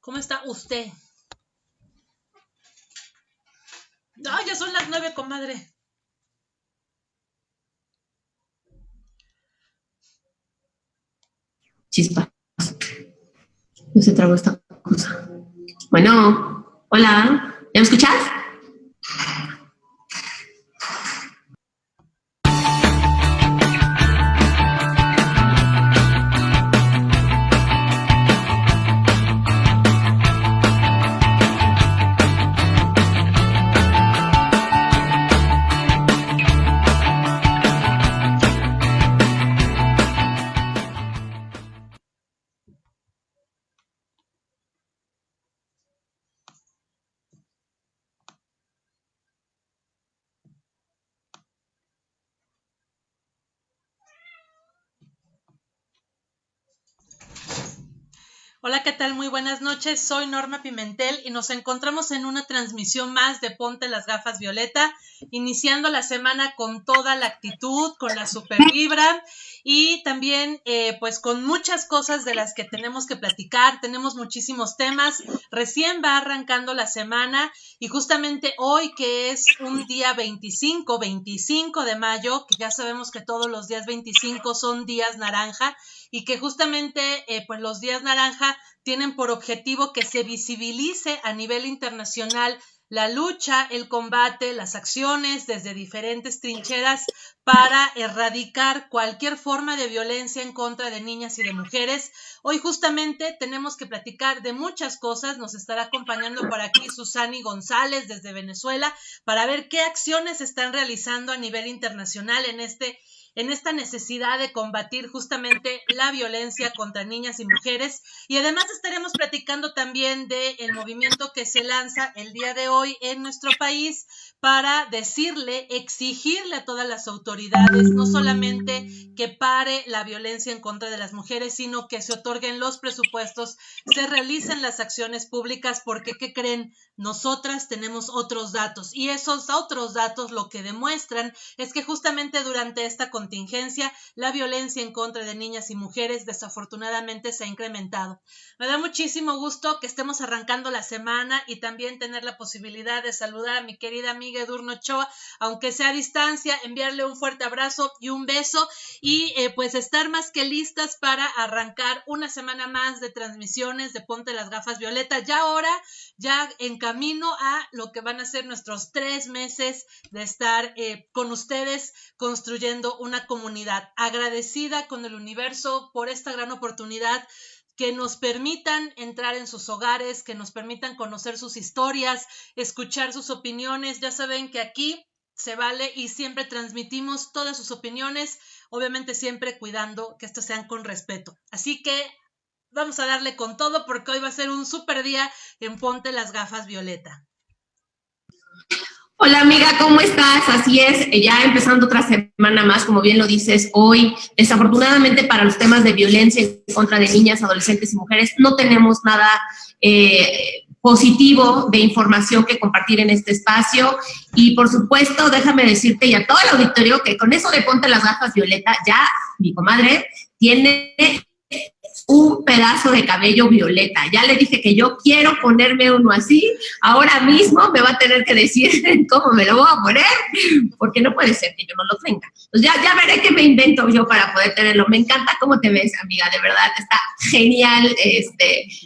¿Cómo está usted? ¡Ay, ya son las 9, comadre! Chispa, no se trabó esta cosa. Bueno, hola, ¿ya me escuchas? Hola, ¿qué tal? Muy buenas noches. Soy Norma Pimentel y nos encontramos en una transmisión más de Ponte las Gafas Violeta, iniciando la semana con toda la actitud, con la super vibra y también pues con muchas cosas de las que tenemos que platicar. Tenemos muchísimos temas. Recién va arrancando la semana y justamente hoy, que es un día 25 de mayo, que ya sabemos que todos los días 25 son días naranja, y que justamente pues los días naranja tienen por objetivo que se visibilice a nivel internacional la lucha, el combate, las acciones desde diferentes trincheras para erradicar cualquier forma de violencia en contra de niñas y de mujeres. Hoy justamente tenemos que platicar de muchas cosas. Nos estará acompañando por aquí Susani González desde Venezuela para ver qué acciones están realizando a nivel internacional en esta necesidad de combatir justamente la violencia contra niñas y mujeres. Y además estaremos platicando también del movimiento que se lanza el día de hoy en nuestro país para exigirle a todas las autoridades, no solamente que pare la violencia en contra de las mujeres, sino que se otorguen los presupuestos, se realicen las acciones públicas, porque ¿qué creen? Nosotras tenemos otros datos, y esos otros datos lo que demuestran es que justamente durante esta contingencia la violencia en contra de niñas y mujeres desafortunadamente se ha incrementado. Me da muchísimo gusto que estemos arrancando la semana y también tener la posibilidad de saludar a mi querida amiga Edurne Ochoa, aunque sea a distancia, enviarle un fuerte abrazo y un beso y pues estar más que listas para arrancar una semana más de transmisiones de Ponte las Gafas Violeta, ya ahora, ya en camino a lo que van a ser nuestros 3 meses de estar con ustedes construyendo una comunidad. Agradecida con el universo por esta gran oportunidad, que nos permitan entrar en sus hogares, que nos permitan conocer sus historias, escuchar sus opiniones. Ya saben que aquí se vale y siempre transmitimos todas sus opiniones, obviamente siempre cuidando que estos sean con respeto. Así que vamos a darle con todo, porque hoy va a ser un súper día en Ponte las Gafas Violeta. Hola amiga, ¿cómo estás? Así es, ya empezando otra semana más, como bien lo dices, hoy desafortunadamente para los temas de violencia en contra de niñas, adolescentes y mujeres no tenemos nada positivo de información que compartir en este espacio, y por supuesto déjame decirte y a todo el auditorio que con eso de Ponte las Gafas Violeta ya mi comadre tiene un pedazo de cabello violeta. Ya le dije que yo quiero ponerme uno así. Ahora mismo me va a tener que decir cómo me lo voy a poner, porque no puede ser que yo no lo tenga. Pues ya veré qué me invento yo para poder tenerlo. Me encanta cómo te ves, amiga, de verdad. Está genial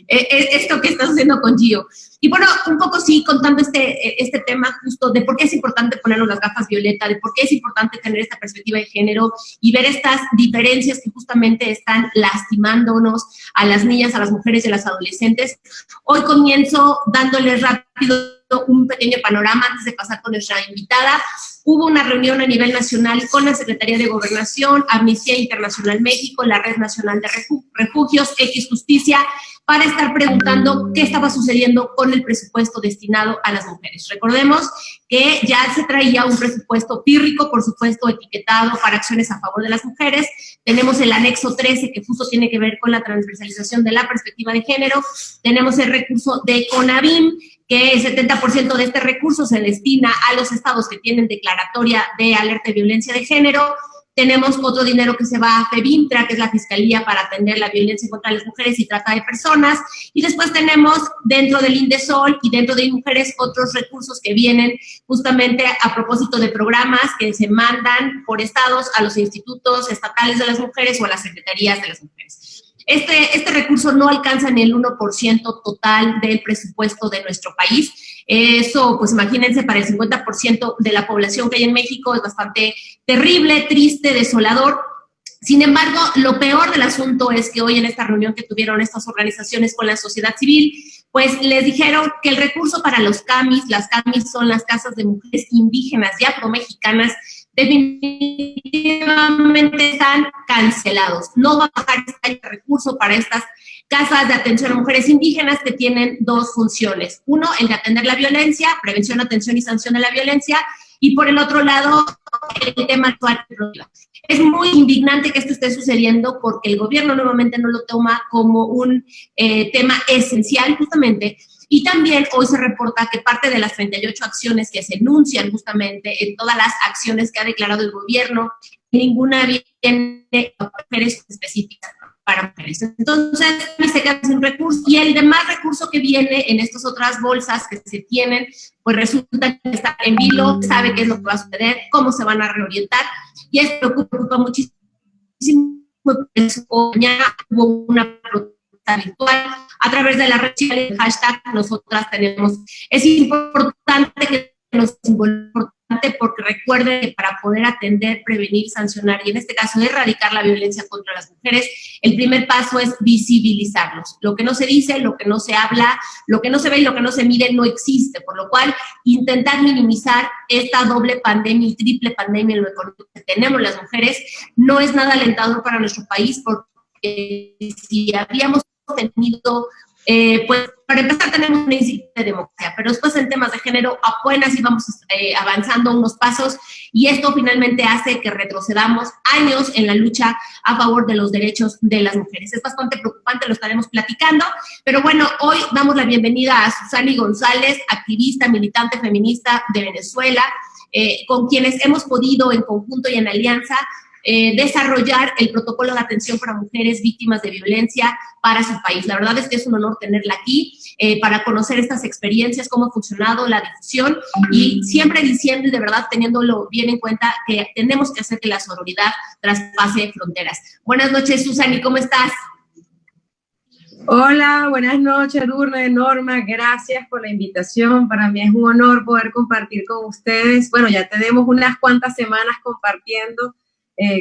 esto que estás haciendo con Gio. Y bueno, un poco sí, contando este tema justo de por qué es importante ponernos las gafas violeta, de por qué es importante tener esta perspectiva de género y ver estas diferencias que justamente están lastimándonos a las niñas, a las mujeres y a las adolescentes. Hoy comienzo dándoles rápido un pequeño panorama antes de pasar con nuestra invitada. Hubo una reunión a nivel nacional con la Secretaría de Gobernación, Amnistía Internacional México, la Red Nacional de Refugios, X Justicia, para estar preguntando qué estaba sucediendo con el presupuesto destinado a las mujeres. Recordemos que ya se traía un presupuesto pírrico, por supuesto, etiquetado para acciones a favor de las mujeres. Tenemos el anexo 13, que justo tiene que ver con la transversalización de la perspectiva de género. Tenemos el recurso de CONAVIM, que el 70% de este recurso se destina a los estados que tienen declaratoria de alerta de violencia de género. Tenemos otro dinero que se va a FEBIMTRA, que es la Fiscalía para atender la violencia contra las mujeres y trata de personas. Y después tenemos dentro del INDESOL y dentro de Mujeres otros recursos que vienen justamente a propósito de programas que se mandan por estados a los institutos estatales de las mujeres o a las secretarías de las mujeres. Este recurso no alcanza ni el 1% total del presupuesto de nuestro país. Eso, pues imagínense, para el 50% de la población que hay en México es bastante terrible, triste, desolador. Sin embargo, lo peor del asunto es que hoy en esta reunión que tuvieron estas organizaciones con la sociedad civil, pues les dijeron que el recurso para los CAMIS, las CAMIS son las casas de mujeres indígenas y afromexicanas, definitivamente están cancelados. No va a bajar este recurso para estas casas de atención a mujeres indígenas que tienen dos funciones. Uno, el de atender la violencia, prevención, atención y sanción de la violencia, y por el otro lado, el tema actual. Es muy indignante que esto esté sucediendo porque el gobierno nuevamente no lo toma como un tema esencial justamente. Y también hoy se reporta que parte de las 38 acciones que se enuncian justamente en todas las acciones que ha declarado el gobierno, ninguna viene a mujeres específicas para mujeres. Entonces, se queda sin recurso y el demás recurso que viene en estas otras bolsas que se tienen, pues resulta que está en vilo, sabe qué es lo que va a suceder, cómo se van a reorientar y esto preocupa muchísimo. Mañana hubo una protesta virtual a través de la red social, el hashtag nosotras tenemos. Es importante que nos involucremos porque recuerden que para poder atender, prevenir, sancionar y en este caso erradicar la violencia contra las mujeres, el primer paso es visibilizarlos. Lo que no se dice, lo que no se habla, lo que no se ve y lo que no se mide no existe, por lo cual intentar minimizar esta doble pandemia y triple pandemia en lo económico que tenemos las mujeres no es nada alentador para nuestro país porque si habíamos tenido pues para empezar tenemos un índice de democracia, pero después en temas de género apenas íbamos avanzando unos pasos y esto finalmente hace que retrocedamos años en la lucha a favor de los derechos de las mujeres. Es bastante preocupante, lo estaremos platicando, pero bueno, hoy damos la bienvenida a Susani González, activista, militante feminista de Venezuela, con quienes hemos podido en conjunto y en alianza desarrollar el protocolo de atención para mujeres víctimas de violencia para su país. La verdad es que es un honor tenerla aquí para conocer estas experiencias, cómo ha funcionado la difusión y siempre diciendo y de verdad teniéndolo bien en cuenta que tenemos que hacer que la sororidad traspase fronteras. Buenas noches, Susani, ¿cómo estás? Hola, buenas noches, Edurne, Norma, gracias por la invitación. Para mí es un honor poder compartir con ustedes. Bueno, ya tenemos unas cuantas semanas compartiendo.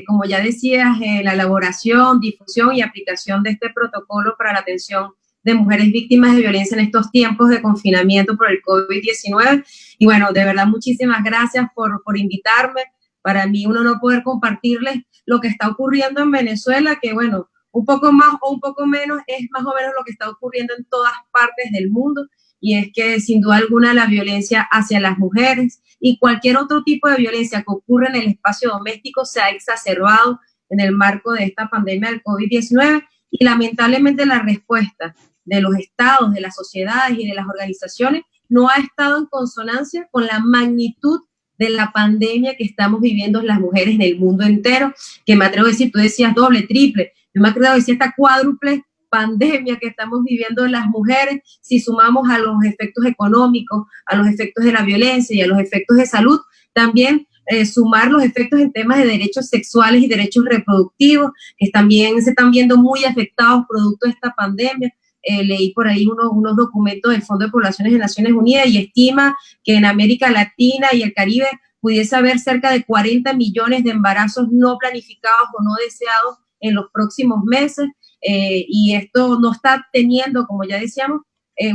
Como ya decías, la elaboración, difusión y aplicación de este protocolo para la atención de mujeres víctimas de violencia en estos tiempos de confinamiento por el COVID-19. Y bueno, de verdad, muchísimas gracias por invitarme. Para mí un honor poder compartirles lo que está ocurriendo en Venezuela, que bueno, un poco más o un poco menos es más o menos lo que está ocurriendo en todas partes del mundo. Y es que sin duda alguna la violencia hacia las mujeres y cualquier otro tipo de violencia que ocurre en el espacio doméstico se ha exacerbado en el marco de esta pandemia del COVID-19 y lamentablemente la respuesta de los estados, de las sociedades y de las organizaciones no ha estado en consonancia con la magnitud de la pandemia que estamos viviendo las mujeres en el mundo entero, que me atrevo a decir, tú decías doble, triple, yo me atrevo a decir esta cuádruple pandemia que estamos viviendo las mujeres, si sumamos a los efectos económicos, a los efectos de la violencia y a los efectos de salud, también sumar los efectos en temas de derechos sexuales y derechos reproductivos, que también se están viendo muy afectados producto de esta pandemia. Leí por ahí unos documentos del Fondo de Poblaciones de Naciones Unidas y estima que en América Latina y el Caribe pudiese haber cerca de 40 millones de embarazos no planificados o no deseados en los próximos meses. Y esto no está teniendo, como ya decíamos,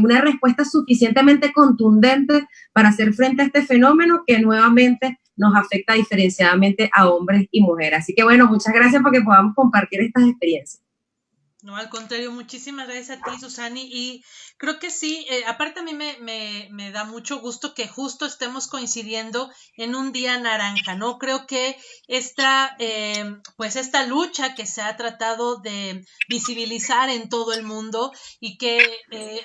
una respuesta suficientemente contundente para hacer frente a este fenómeno que nuevamente nos afecta diferenciadamente a hombres y mujeres. Así que bueno, muchas gracias porque podamos compartir estas experiencias. No, al contrario, muchísimas gracias a ti, Susani, y creo que sí, aparte a mí me da mucho gusto que justo estemos coincidiendo en un día naranja, ¿no? Creo que pues esta lucha que se ha tratado de visibilizar en todo el mundo y que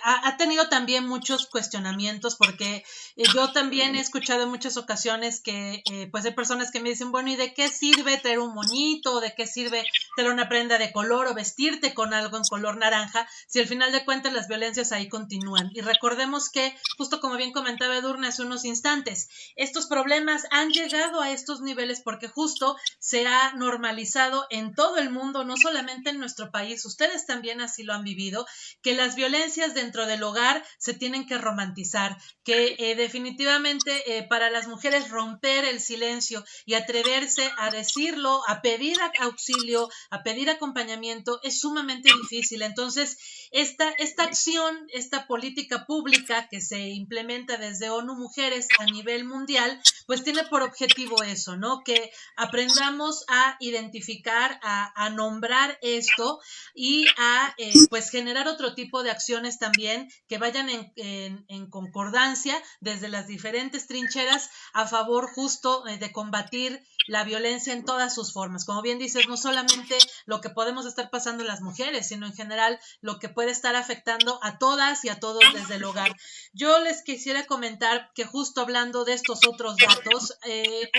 ha tenido también muchos cuestionamientos, porque yo también he escuchado en muchas ocasiones que pues hay personas que me dicen, bueno, ¿y de qué sirve traer un moñito? ¿De qué sirve traer una prenda de color o vestirte con algo en color naranja, si al final de cuentas las violencias ahí continúan? Y recordemos que, justo como bien comentaba Edurne hace unos instantes, estos problemas han llegado a estos niveles porque justo se ha normalizado en todo el mundo, no solamente en nuestro país, ustedes también así lo han vivido, que las violencias dentro del hogar se tienen que romantizar, que definitivamente para las mujeres romper el silencio y atreverse a decirlo, a pedir auxilio, a pedir acompañamiento, es sumamente difícil. Entonces, esta acción, esta política pública que se implementa desde ONU Mujeres a nivel mundial, pues tiene por objetivo eso, ¿no? Que aprendamos a identificar, a nombrar esto y a pues generar otro tipo de acciones también que vayan en concordancia desde las diferentes trincheras a favor justo de combatir la violencia en todas sus formas. Como bien dices, no solamente lo que podemos estar pasando las mujeres, sino en general lo que puede estar afectando a todas y a todos desde el hogar. Yo les quisiera comentar que justo hablando de estos otros datos,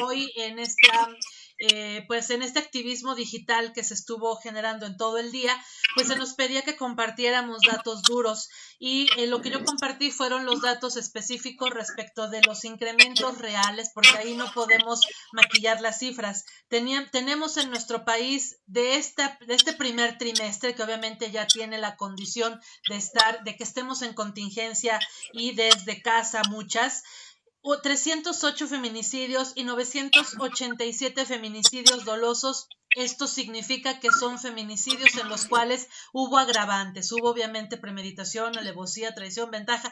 hoy en pues en este activismo digital que se estuvo generando en todo el día, pues se nos pedía que compartiéramos datos duros y lo que yo compartí fueron los datos específicos respecto de los incrementos reales, porque ahí no podemos maquillar las cifras. Tenemos en nuestro país de este primer trimestre, que obviamente ya tiene la condición de que estemos en contingencia y desde casa muchas, 308 feminicidios y 987 feminicidios dolosos. Esto significa que son feminicidios en los cuales hubo agravantes, hubo obviamente premeditación, alevosía, traición, ventaja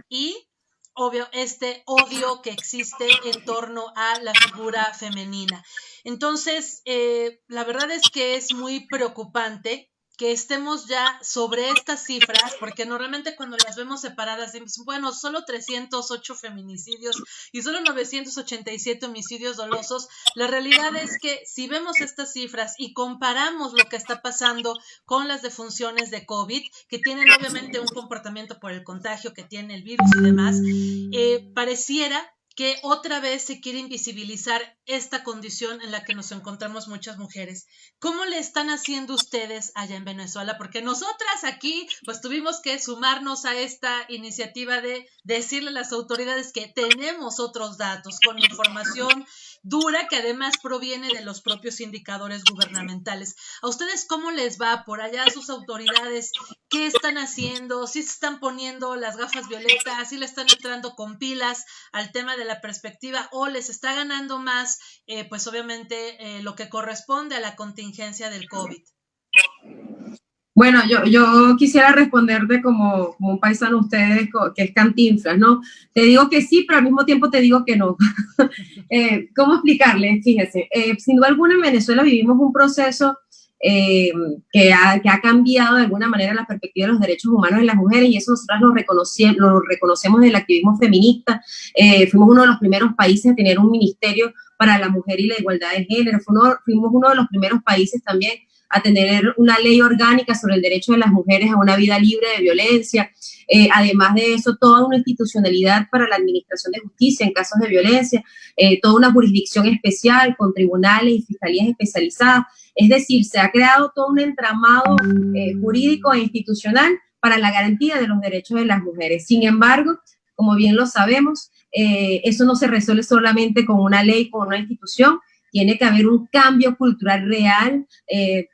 y obvio este odio que existe en torno a la figura femenina. Entonces, la verdad es que es muy preocupante que estemos ya sobre estas cifras, porque normalmente cuando las vemos separadas, bueno, solo 308 feminicidios y solo 987 homicidios dolosos. La realidad es que si vemos estas cifras y comparamos lo que está pasando con las defunciones de COVID, que tienen obviamente un comportamiento por el contagio que tiene el virus y demás, pareciera que otra vez se quiere invisibilizar esta condición en la que nos encontramos muchas mujeres. ¿Cómo le están haciendo ustedes allá en Venezuela? Porque nosotras aquí pues tuvimos que sumarnos a esta iniciativa de decirle a las autoridades que tenemos otros datos con información dura que además proviene de los propios indicadores gubernamentales. ¿A ustedes cómo les va por allá a sus autoridades? ¿Qué están haciendo? ¿Sí se están poniendo las gafas violetas? ¿Sí le están entrando con pilas al tema de la perspectiva o les está ganando más, pues obviamente, lo que corresponde a la contingencia del COVID? Bueno, yo quisiera responderte como un paisano a ustedes, que es Cantinflas, ¿no? Te digo que sí, pero al mismo tiempo te digo que no. ¿Cómo explicarles? Fíjese, sin duda alguna en Venezuela vivimos un proceso que ha cambiado de alguna manera la perspectiva de los derechos humanos de las mujeres, y eso nosotros lo reconocemos del activismo feminista. Fuimos uno de los primeros países a tener un ministerio para la mujer y la igualdad de género. Fuimos uno de los primeros países también a tener una ley orgánica sobre el derecho de las mujeres a una vida libre de violencia. Además de eso, toda una institucionalidad para la administración de justicia en casos de violencia, toda una jurisdicción especial con tribunales y fiscalías especializadas. Es decir, se ha creado todo un entramado jurídico e institucional para la garantía de los derechos de las mujeres. Sin embargo, como bien lo sabemos, eso no se resuelve solamente con una ley, con una institución. Tiene que haber un cambio cultural real,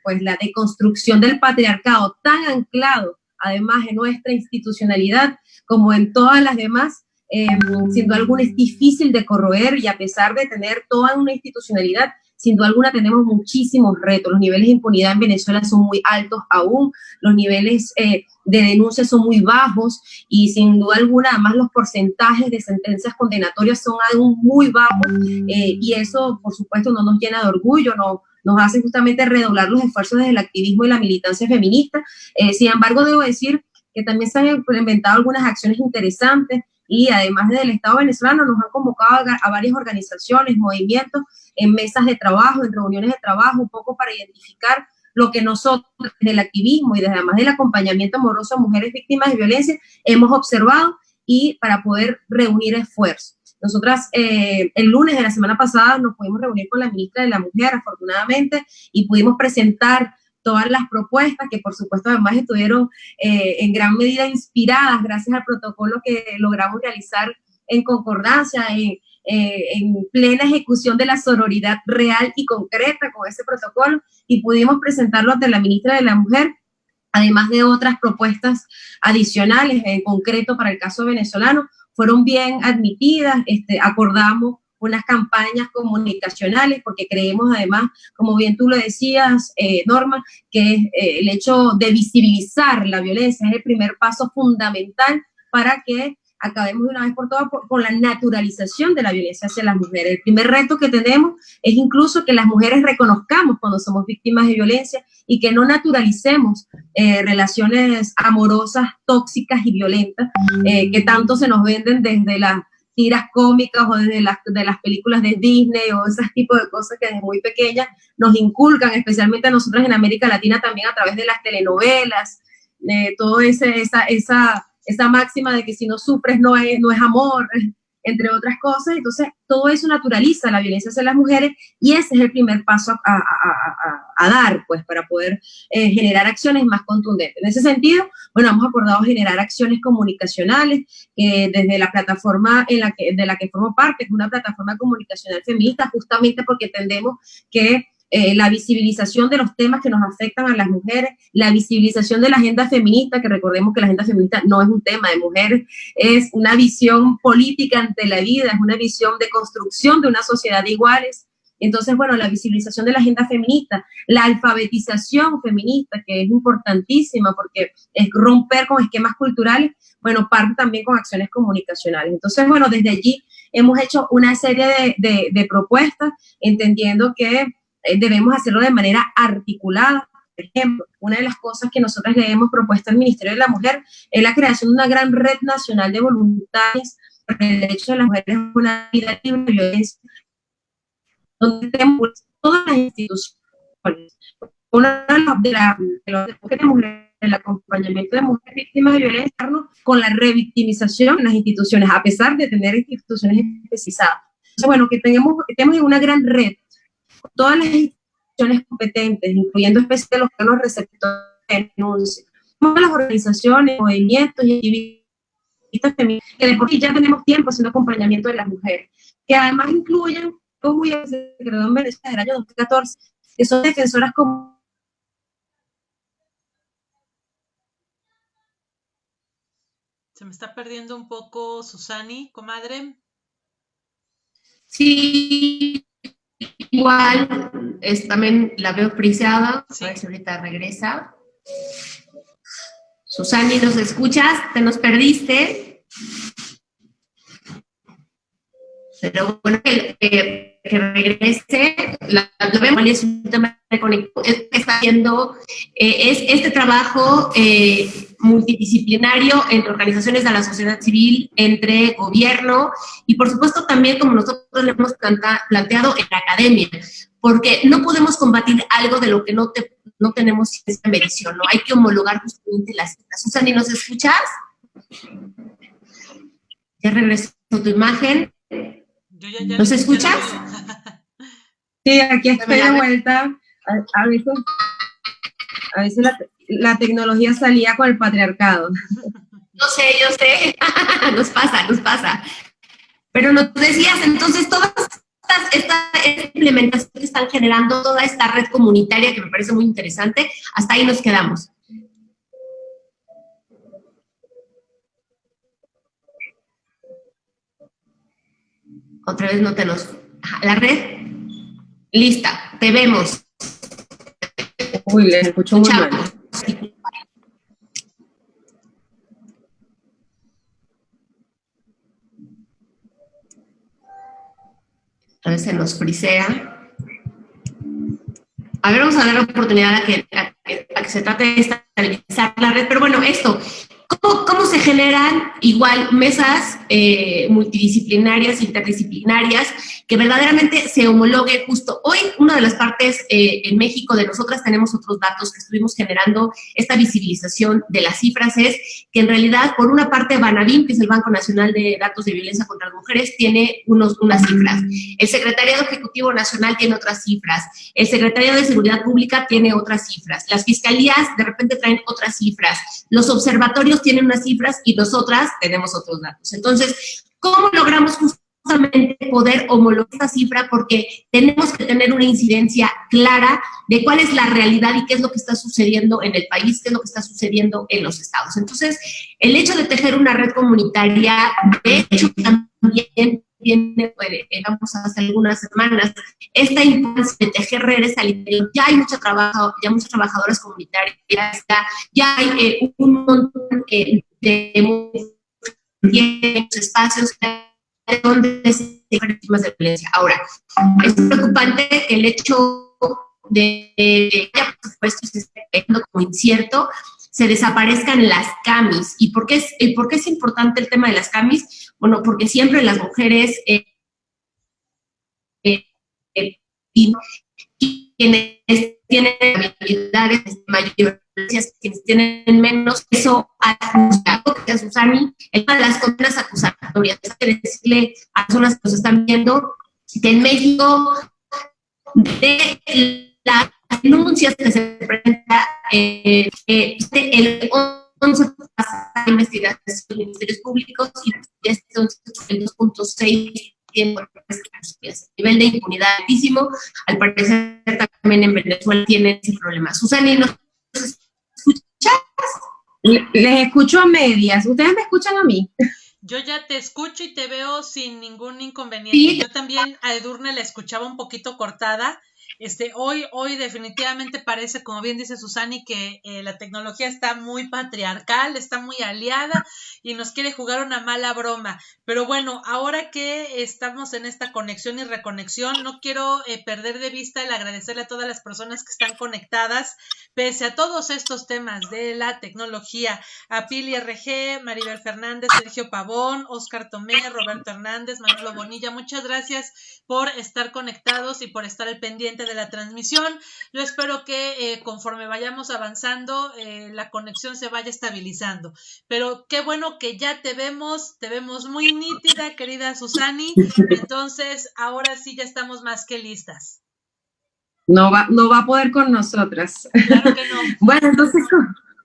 pues la deconstrucción del patriarcado tan anclado, además en nuestra institucionalidad, como en todas las demás, sin duda alguna es difícil de corroer, y a pesar de tener toda una institucionalidad, sin duda alguna tenemos muchísimos retos. Los niveles de impunidad en Venezuela son muy altos aún, los niveles de denuncia son muy bajos, y sin duda alguna además los porcentajes de sentencias condenatorias son aún muy bajos, y eso por supuesto no nos llena de orgullo, nos hace justamente redoblar los esfuerzos desde el activismo y la militancia feminista. Sin embargo, debo decir que también se han implementado algunas acciones interesantes y además del Estado venezolano nos han convocado a varias organizaciones, movimientos, en mesas de trabajo, en reuniones de trabajo, un poco para identificar lo que nosotros desde el activismo y desde además del acompañamiento amoroso a mujeres víctimas de violencia hemos observado y para poder reunir esfuerzos. Nosotras el lunes de la semana pasada nos pudimos reunir con la ministra de la Mujer, afortunadamente, y pudimos presentar todas las propuestas que por supuesto además estuvieron en gran medida inspiradas gracias al protocolo que logramos realizar en concordancia, en plena ejecución de la sororidad real y concreta con ese protocolo, y pudimos presentarlo ante la ministra de la Mujer, además de otras propuestas adicionales, en concreto para el caso venezolano, fueron bien admitidas, acordamos unas campañas comunicacionales, porque creemos además, como bien tú lo decías, Norma, que el hecho de visibilizar la violencia es el primer paso fundamental para que acabemos de una vez por todas con la naturalización de la violencia hacia las mujeres. El primer reto que tenemos es incluso que las mujeres reconozcamos cuando somos víctimas de violencia y que no naturalicemos relaciones amorosas, tóxicas y violentas que tanto se nos venden desde las tiras cómicas o desde de las películas de Disney o ese tipo de cosas que desde muy pequeñas nos inculcan, especialmente a nosotros en América Latina también a través de las telenovelas, todo esa máxima de que si no sufres no es amor, entre otras cosas. Entonces, todo eso naturaliza la violencia hacia las mujeres y ese es el primer paso a dar, pues, para poder generar acciones más contundentes. En ese sentido, bueno, hemos acordado generar acciones comunicacionales desde la plataforma de la que formo parte, que es una plataforma comunicacional feminista, justamente porque entendemos que la visibilización de los temas que nos afectan a las mujeres, la visibilización de la agenda feminista, que recordemos que la agenda feminista no es un tema de mujeres, es una visión política ante la vida, es una visión de construcción de una sociedad de iguales. Entonces, bueno, la visibilización de la agenda feminista, la alfabetización feminista, que es importantísima porque es romper con esquemas culturales, bueno, parte también con acciones comunicacionales. Entonces, bueno, desde allí hemos hecho una serie de propuestas, entendiendo que debemos hacerlo de manera articulada. Por ejemplo, una de las cosas que nosotros le hemos propuesto al Ministerio de la Mujer es la creación de una gran red nacional de voluntarios por el derecho de las mujeres a una vida libre de violencia, donde tenemos todas las instituciones. Una de los que tenemos el acompañamiento de mujeres víctimas de violencia con la revictimización en las instituciones, a pesar de tener instituciones especializadas. Entonces, bueno, que tenemos una gran red, todas las instituciones competentes, incluyendo especialmente los órganos receptores de denuncia, todas las organizaciones, movimientos y activistas feministas, que de por sí ya tenemos tiempo haciendo acompañamiento de las mujeres, que además incluyen, como ya se creó en Venezuela del año 2014, que son defensoras como... Se me está perdiendo un poco Susani, comadre. Sí, igual, también la veo friseada, Sí. a ver si ahorita regresa. Susani, ¿nos escuchas? ¿Te nos perdiste? Pero bueno, que regrese, la vemos, es un tema de conexión, está haciendo este trabajo multidisciplinario entre organizaciones de la sociedad civil, entre gobierno y por supuesto también, como nosotros le hemos planteado, en la academia, porque no podemos combatir algo de lo que no tenemos ciencia medición, ¿no? Hay que homologar justamente las ciencias. Susani, ¿nos escuchas? Ya regresó tu imagen. Ya ¿Nos escuchas? Sí, aquí estoy de vuelta. A veces la tecnología salía con el patriarcado. Yo sé. Nos pasa. Pero nos decías, entonces, todas esta implementación que están generando, toda esta red comunitaria que me parece muy interesante, hasta ahí nos quedamos. Otra vez no te nos... La red, lista, te vemos. Uy, les escucho muy mal. Entonces se nos frisea. A ver, vamos a dar la oportunidad a que se trate de estabilizar la red. Pero bueno, esto, ¿cómo se generan igual mesas multidisciplinarias, interdisciplinarias, que verdaderamente se homologuen justo? Hoy, una de las partes en México de nosotras tenemos otros datos que estuvimos generando, esta visibilización de las cifras es que en realidad, por una parte, Banabim, que es el Banco Nacional de Datos de Violencia contra las Mujeres, tiene unas cifras. El Secretariado Ejecutivo Nacional tiene otras cifras. El Secretariado de Seguridad Pública tiene otras cifras. Las fiscalías de repente traen otras cifras. Los observatorios tienen unas cifras y nosotras tenemos otros datos. Entonces, ¿cómo logramos justamente poder homologar esta cifra? Porque tenemos que tener una incidencia clara de cuál es la realidad y qué es lo que está sucediendo en el país, qué es lo que está sucediendo en los estados. Entonces, el hecho de tejer una red comunitaria, de hecho, también viene, digamos, hace algunas semanas, esta importancia de tejer redes al interior. Ya hay mucho trabajo, ya muchas trabajadoras comunitarias, ya hay un montón de espacios donde se víctimas de violencia. Ahora, es preocupante el hecho de que, por supuesto, se esté viendo como incierto, se desaparezcan las CAMIS. ¿Y por qué es importante el tema de las CAMIS? Bueno, porque siempre las mujeres quienes tienen habilidades mayores, quienes tienen menos, eso a Susani, el tema de las condenas acusatorias. Quiere decirle a las personas que nos están viendo que en México, de las denuncias que se presentan, el 11 pasa a investigación de los ministerios públicos y el 2.6 tiene el nivel de impunidad altísimo. Al parecer también en Venezuela tienen ese problema. Susani, ¿nos escuchas? Les escucho a medias. ¿Ustedes me escuchan a mí? Yo ya te escucho y te veo sin ningún inconveniente. Sí. Yo también a Edurne la escuchaba un poquito cortada. Hoy definitivamente parece, como bien dice Susani, que la tecnología está muy patriarcal, está muy aliada y nos quiere jugar una mala broma. Pero bueno, ahora que estamos en esta conexión y reconexión, no quiero perder de vista el agradecerle a todas las personas que están conectadas, pese a todos estos temas de la tecnología, a Pili RG, Maribel Fernández, Sergio Pavón, Oscar Tomé, Roberto Hernández, Manolo Bonilla. Muchas gracias por estar conectados y por estar al pendiente de la transmisión. Yo espero que conforme vayamos avanzando la conexión se vaya estabilizando, pero qué bueno que ya te vemos muy nítida, querida Susani. Entonces ahora sí ya estamos más que listas. No va a poder con nosotras. Claro que no. Bueno, entonces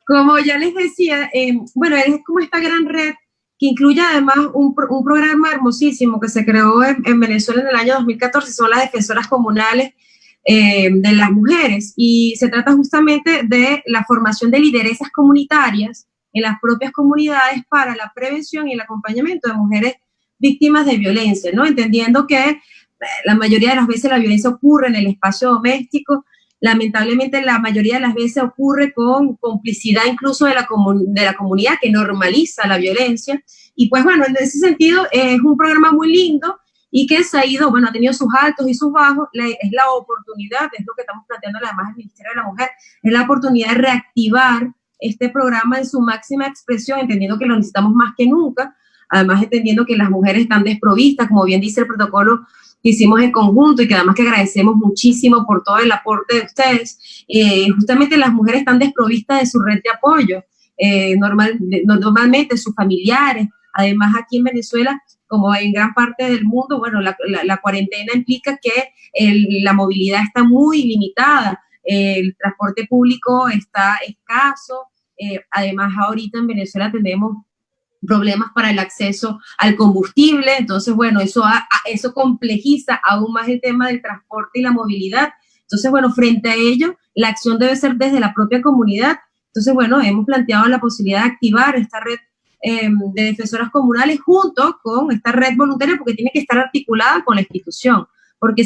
como ya les decía, bueno, es como esta gran red que incluye además un programa hermosísimo que se creó en Venezuela en el año 2014, son las defensoras comunales de las mujeres, y se trata justamente de la formación de lideresas comunitarias en las propias comunidades para la prevención y el acompañamiento de mujeres víctimas de violencia, ¿no? Entendiendo que la mayoría de las veces la violencia ocurre en el espacio doméstico. Lamentablemente la mayoría de las veces ocurre con complicidad incluso de la comunidad que normaliza la violencia. Y pues bueno, en ese sentido es un programa muy lindo y que se ha ido, bueno, ha tenido sus altos y sus bajos. Es la oportunidad, es lo que estamos planteando además el Ministerio de la Mujer, es la oportunidad de reactivar este programa en su máxima expresión, entendiendo que lo necesitamos más que nunca, además entendiendo que las mujeres están desprovistas, como bien dice el protocolo que hicimos en conjunto y que además que agradecemos muchísimo por todo el aporte de ustedes. Justamente las mujeres están desprovistas de su red de apoyo, normalmente sus familiares. Además, aquí en Venezuela, como en gran parte del mundo, bueno, la cuarentena implica que la movilidad está muy limitada, el transporte público está escaso. Además, ahorita en Venezuela tenemos problemas para el acceso al combustible, entonces, bueno, eso complejiza aún más el tema del transporte y la movilidad. Entonces, bueno, frente a ello, la acción debe ser desde la propia comunidad. Entonces, bueno, hemos planteado la posibilidad de activar esta red de defensoras comunales junto con esta red voluntaria, porque tiene que estar articulada con la institución, porque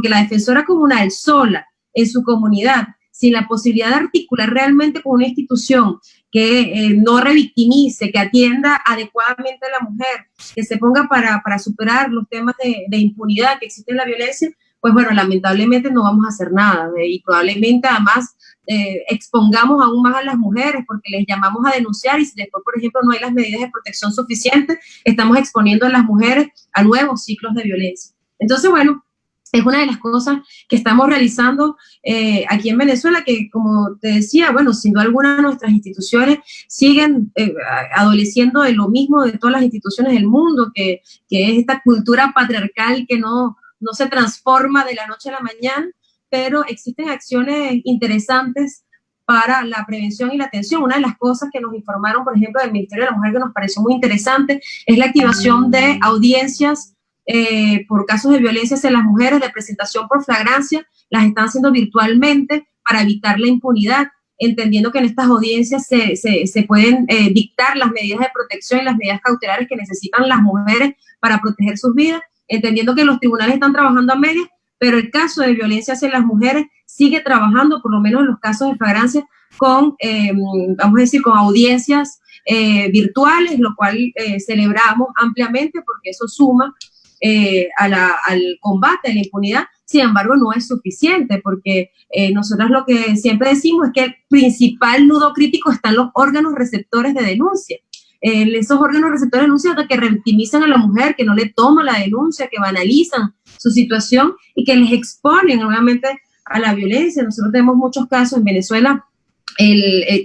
la defensora comunal sola en su comunidad, sin la posibilidad de articular realmente con una institución que no revictimice, que atienda adecuadamente a la mujer, que se ponga para superar los temas de impunidad que existe en la violencia, pues bueno, lamentablemente no vamos a hacer nada, y probablemente además expongamos aún más a las mujeres porque les llamamos a denunciar y si después, por ejemplo, no hay las medidas de protección suficientes, estamos exponiendo a las mujeres a nuevos ciclos de violencia. Entonces, bueno, es una de las cosas que estamos realizando aquí en Venezuela, que como te decía, bueno, sin duda alguna nuestras instituciones siguen adoleciendo de lo mismo de todas las instituciones del mundo, que es esta cultura patriarcal que no se transforma de la noche a la mañana, pero existen acciones interesantes para la prevención y la atención. Una de las cosas que nos informaron, por ejemplo, del Ministerio de la Mujer, que nos pareció muy interesante, es la activación de audiencias por casos de violencia hacia las mujeres, de presentación por flagrancia. Las están haciendo virtualmente para evitar la impunidad, entendiendo que en estas audiencias se pueden dictar las medidas de protección y las medidas cautelares que necesitan las mujeres para proteger sus vidas, entendiendo que los tribunales están trabajando a medias, pero el caso de violencia hacia las mujeres sigue trabajando, por lo menos en los casos de flagrancia, con, vamos a decir, con audiencias virtuales, lo cual celebramos ampliamente porque eso suma al combate a la impunidad. Sin embargo, no es suficiente porque nosotros lo que siempre decimos es que el principal nudo crítico están los órganos receptores de denuncia. Esos órganos receptores de denuncia que revictimizan a la mujer, que no le toman la denuncia, que banalizan su situación y que les exponen nuevamente a la violencia. Nosotros tenemos muchos casos en Venezuela,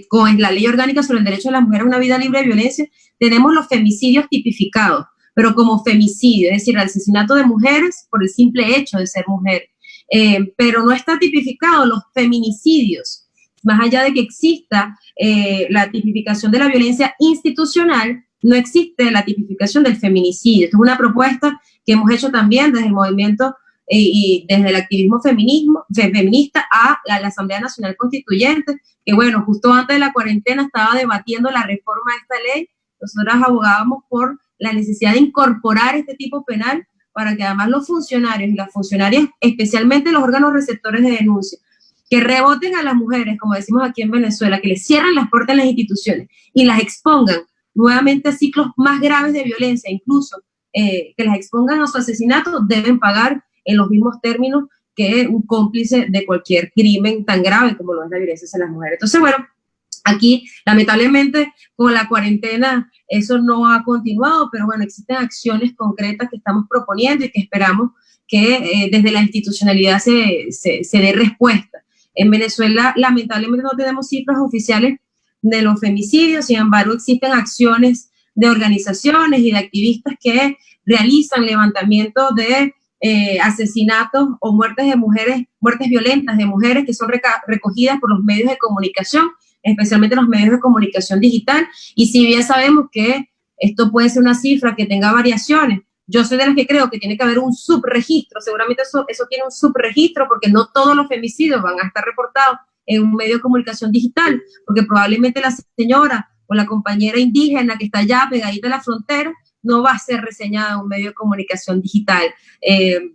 con la Ley Orgánica sobre el Derecho de las Mujeres a una Vida Libre de Violencia, tenemos los femicidios tipificados, pero como femicidio, es decir, el asesinato de mujeres por el simple hecho de ser mujer. Pero no está tipificado los feminicidios, más allá de que exista la tipificación de la violencia institucional, no existe la tipificación del feminicidio. Esto es una propuesta que hemos hecho también desde el movimiento y desde el activismo feminista a la Asamblea Nacional Constituyente, que bueno, justo antes de la cuarentena estaba debatiendo la reforma de esta ley. Nosotras abogábamos por la necesidad de incorporar este tipo penal para que además los funcionarios y las funcionarias, especialmente los órganos receptores de denuncia, que reboten a las mujeres, como decimos aquí en Venezuela, que les cierren las puertas en las instituciones y las expongan nuevamente a ciclos más graves de violencia, incluso que las expongan a su asesinato, deben pagar en los mismos términos que un cómplice de cualquier crimen tan grave como lo es la violencia hacia las mujeres. Entonces, bueno, aquí, lamentablemente, con la cuarentena, eso no ha continuado, pero bueno, existen acciones concretas que estamos proponiendo y que esperamos que desde la institucionalidad se dé respuesta. En Venezuela, lamentablemente, no tenemos cifras oficiales de los femicidios, sin embargo, existen acciones de organizaciones y de activistas que realizan levantamiento de asesinatos o muertes de mujeres, muertes violentas de mujeres que son recogidas por los medios de comunicación, especialmente los medios de comunicación digital, y si bien sabemos que esto puede ser una cifra que tenga variaciones, yo soy de las que creo que tiene que haber un subregistro, seguramente eso tiene un subregistro porque no todos los femicidios van a estar reportados en un medio de comunicación digital, porque probablemente la señora o la compañera indígena que está allá pegadita a la frontera no va a ser reseñada en un medio de comunicación digital.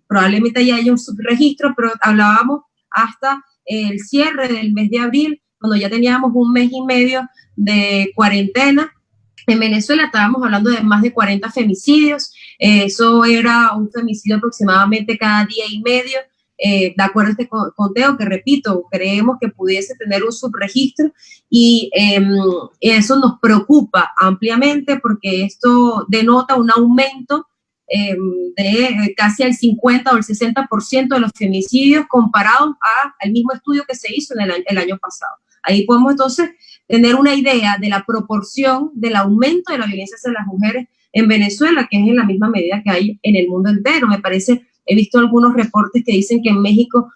Probablemente ahí haya un subregistro, pero hablábamos hasta el cierre del mes de abril, cuando ya teníamos un mes y medio de cuarentena. En Venezuela estábamos hablando de más de 40 femicidios, eso era un femicidio aproximadamente cada día y medio, de acuerdo a este conteo que, repito, creemos que pudiese tener un subregistro y eso nos preocupa ampliamente porque esto denota un aumento de casi el 50 o el 60% de los femicidios comparados al mismo estudio que se hizo en el año pasado. Ahí podemos entonces tener una idea de la proporción del aumento de la violencia hacia las mujeres en Venezuela, que es en la misma medida que hay en el mundo entero. Me parece, he visto algunos reportes que dicen que en México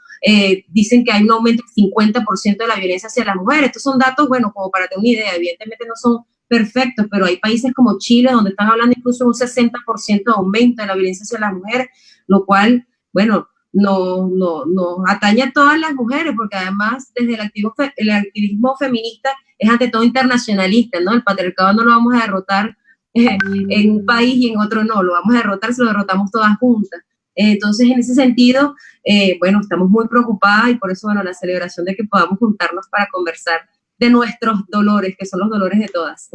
dicen que hay un aumento del 50% de la violencia hacia las mujeres. Estos son datos, bueno, como para tener una idea, evidentemente no son perfectos, pero hay países como Chile donde están hablando incluso de un 60% de aumento de la violencia hacia las mujeres, lo cual, bueno, no atañe a todas las mujeres, porque además desde el activismo feminista es ante todo internacionalista, ¿no? El patriarcado no lo vamos a derrotar en un país y en otro no, lo vamos a derrotar si lo derrotamos todas juntas. Entonces, en ese sentido, bueno, estamos muy preocupadas y por eso, bueno, la celebración de que podamos juntarnos para conversar de nuestros dolores, que son los dolores de todas.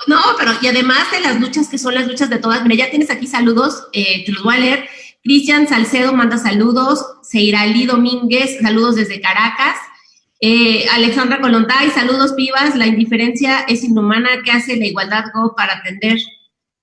No, pero y además de las luchas que son las luchas de todas, mira, ya tienes aquí saludos, te los voy a leer. Cristian Salcedo manda saludos. Seiralí Domínguez, saludos desde Caracas. Alexandra Colontay, saludos pibas. La indiferencia es inhumana. ¿Qué hace la Igualdad Go para atender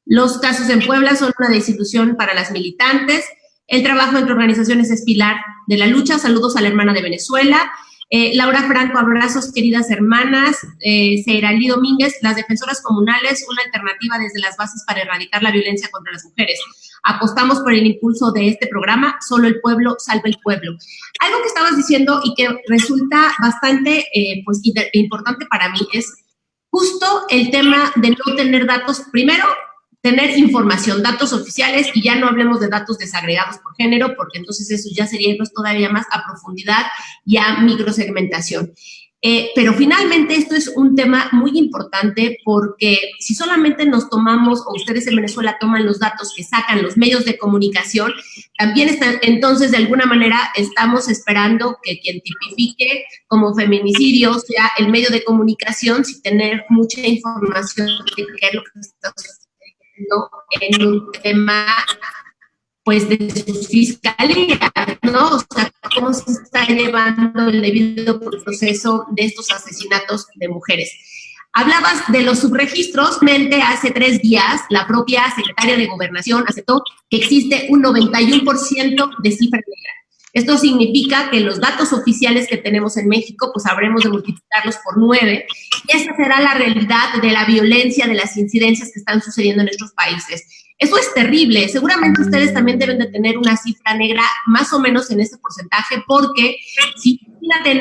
los casos en Puebla? Son una desilusión para las militantes. El trabajo entre organizaciones es pilar de la lucha. Saludos a la hermana de Venezuela. Laura Franco, abrazos, queridas hermanas. Seiralí Domínguez, las defensoras comunales, una alternativa desde las bases para erradicar la violencia contra las mujeres. Apostamos por el impulso de este programa, solo el pueblo salva el pueblo. Algo que estabas diciendo y que resulta bastante pues, importante para mí es justo el tema de no tener datos. Primero, tener información, datos oficiales, y ya no hablemos de datos desagregados por género, porque entonces eso ya sería irnos todavía más a profundidad y a microsegmentación. Pero finalmente esto es un tema muy importante porque si solamente nos tomamos, o ustedes en Venezuela toman los datos que sacan los medios de comunicación, también entonces de alguna manera estamos esperando que quien tipifique como feminicidio sea el medio de comunicación sin tener mucha información de qué es lo que está sucediendo en un tema pues de sus fiscalías, ¿no? O sea, cómo se está llevando el debido proceso de estos asesinatos de mujeres. Hablabas de los subregistros. Hace 3 días, la propia secretaria de Gobernación aceptó que existe un 91% de cifra negra. Esto significa que los datos oficiales que tenemos en México, pues habremos de multiplicarlos por 9, y esa será la realidad de la violencia, de las incidencias que están sucediendo en nuestros países. Eso es terrible. Seguramente ustedes también deben de tener una cifra negra más o menos en ese porcentaje, porque si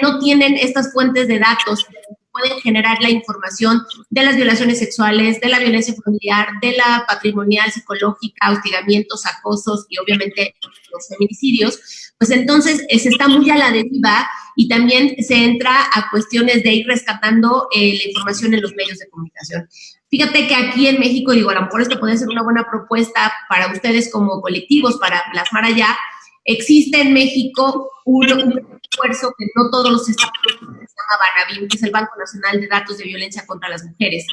no tienen estas fuentes de datos que pueden generar la información de las violaciones sexuales, de la violencia familiar, de la patrimonial, psicológica, hostigamientos, acosos y obviamente los feminicidios, pues entonces se está muy a la deriva y también se entra a cuestiones de ir rescatando la información en los medios de comunicación. Fíjate que aquí en México, digo, a lo mejor esto puede ser una buena propuesta para ustedes como colectivos, para plasmar allá. Existe en México un esfuerzo que no todos los estados, que se llama Banabim, que es el Banco Nacional de Datos de Violencia contra las Mujeres.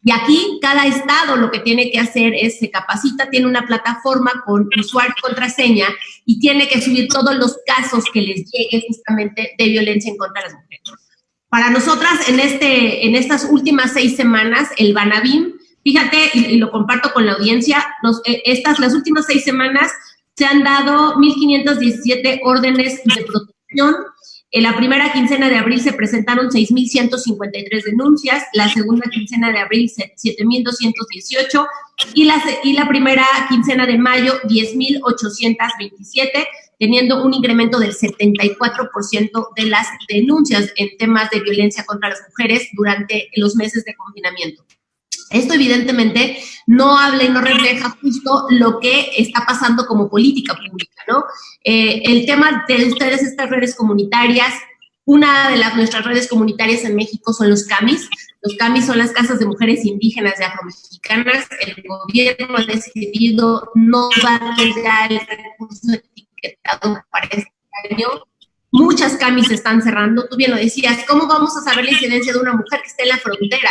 Y aquí cada estado lo que tiene que hacer es, se capacita, tiene una plataforma con usuario y contraseña y tiene que subir todos los casos que les lleguen justamente de violencia en contra de las mujeres. Para nosotras, en estas últimas 6 semanas, el Banabim, fíjate, y lo comparto con la audiencia, las últimas 6 semanas se han dado 1,517 órdenes de protección. En la primera quincena de abril se presentaron 6,153 denuncias, la segunda quincena de abril 7,218 y la primera quincena de mayo 10,827, teniendo un incremento del 74% de las denuncias en temas de violencia contra las mujeres durante los meses de confinamiento. Esto evidentemente no habla y no refleja justo lo que está pasando como política pública, ¿no? El tema de ustedes, estas redes comunitarias, una de nuestras redes comunitarias en México son los CAMIS. Los CAMIS son las casas de mujeres indígenas y afromexicanas. El gobierno ha decidido no darles ya el recurso etiquetado para este año. Muchas CAMIS se están cerrando. Tú bien lo decías, ¿cómo vamos a saber la incidencia de una mujer que esté en la frontera?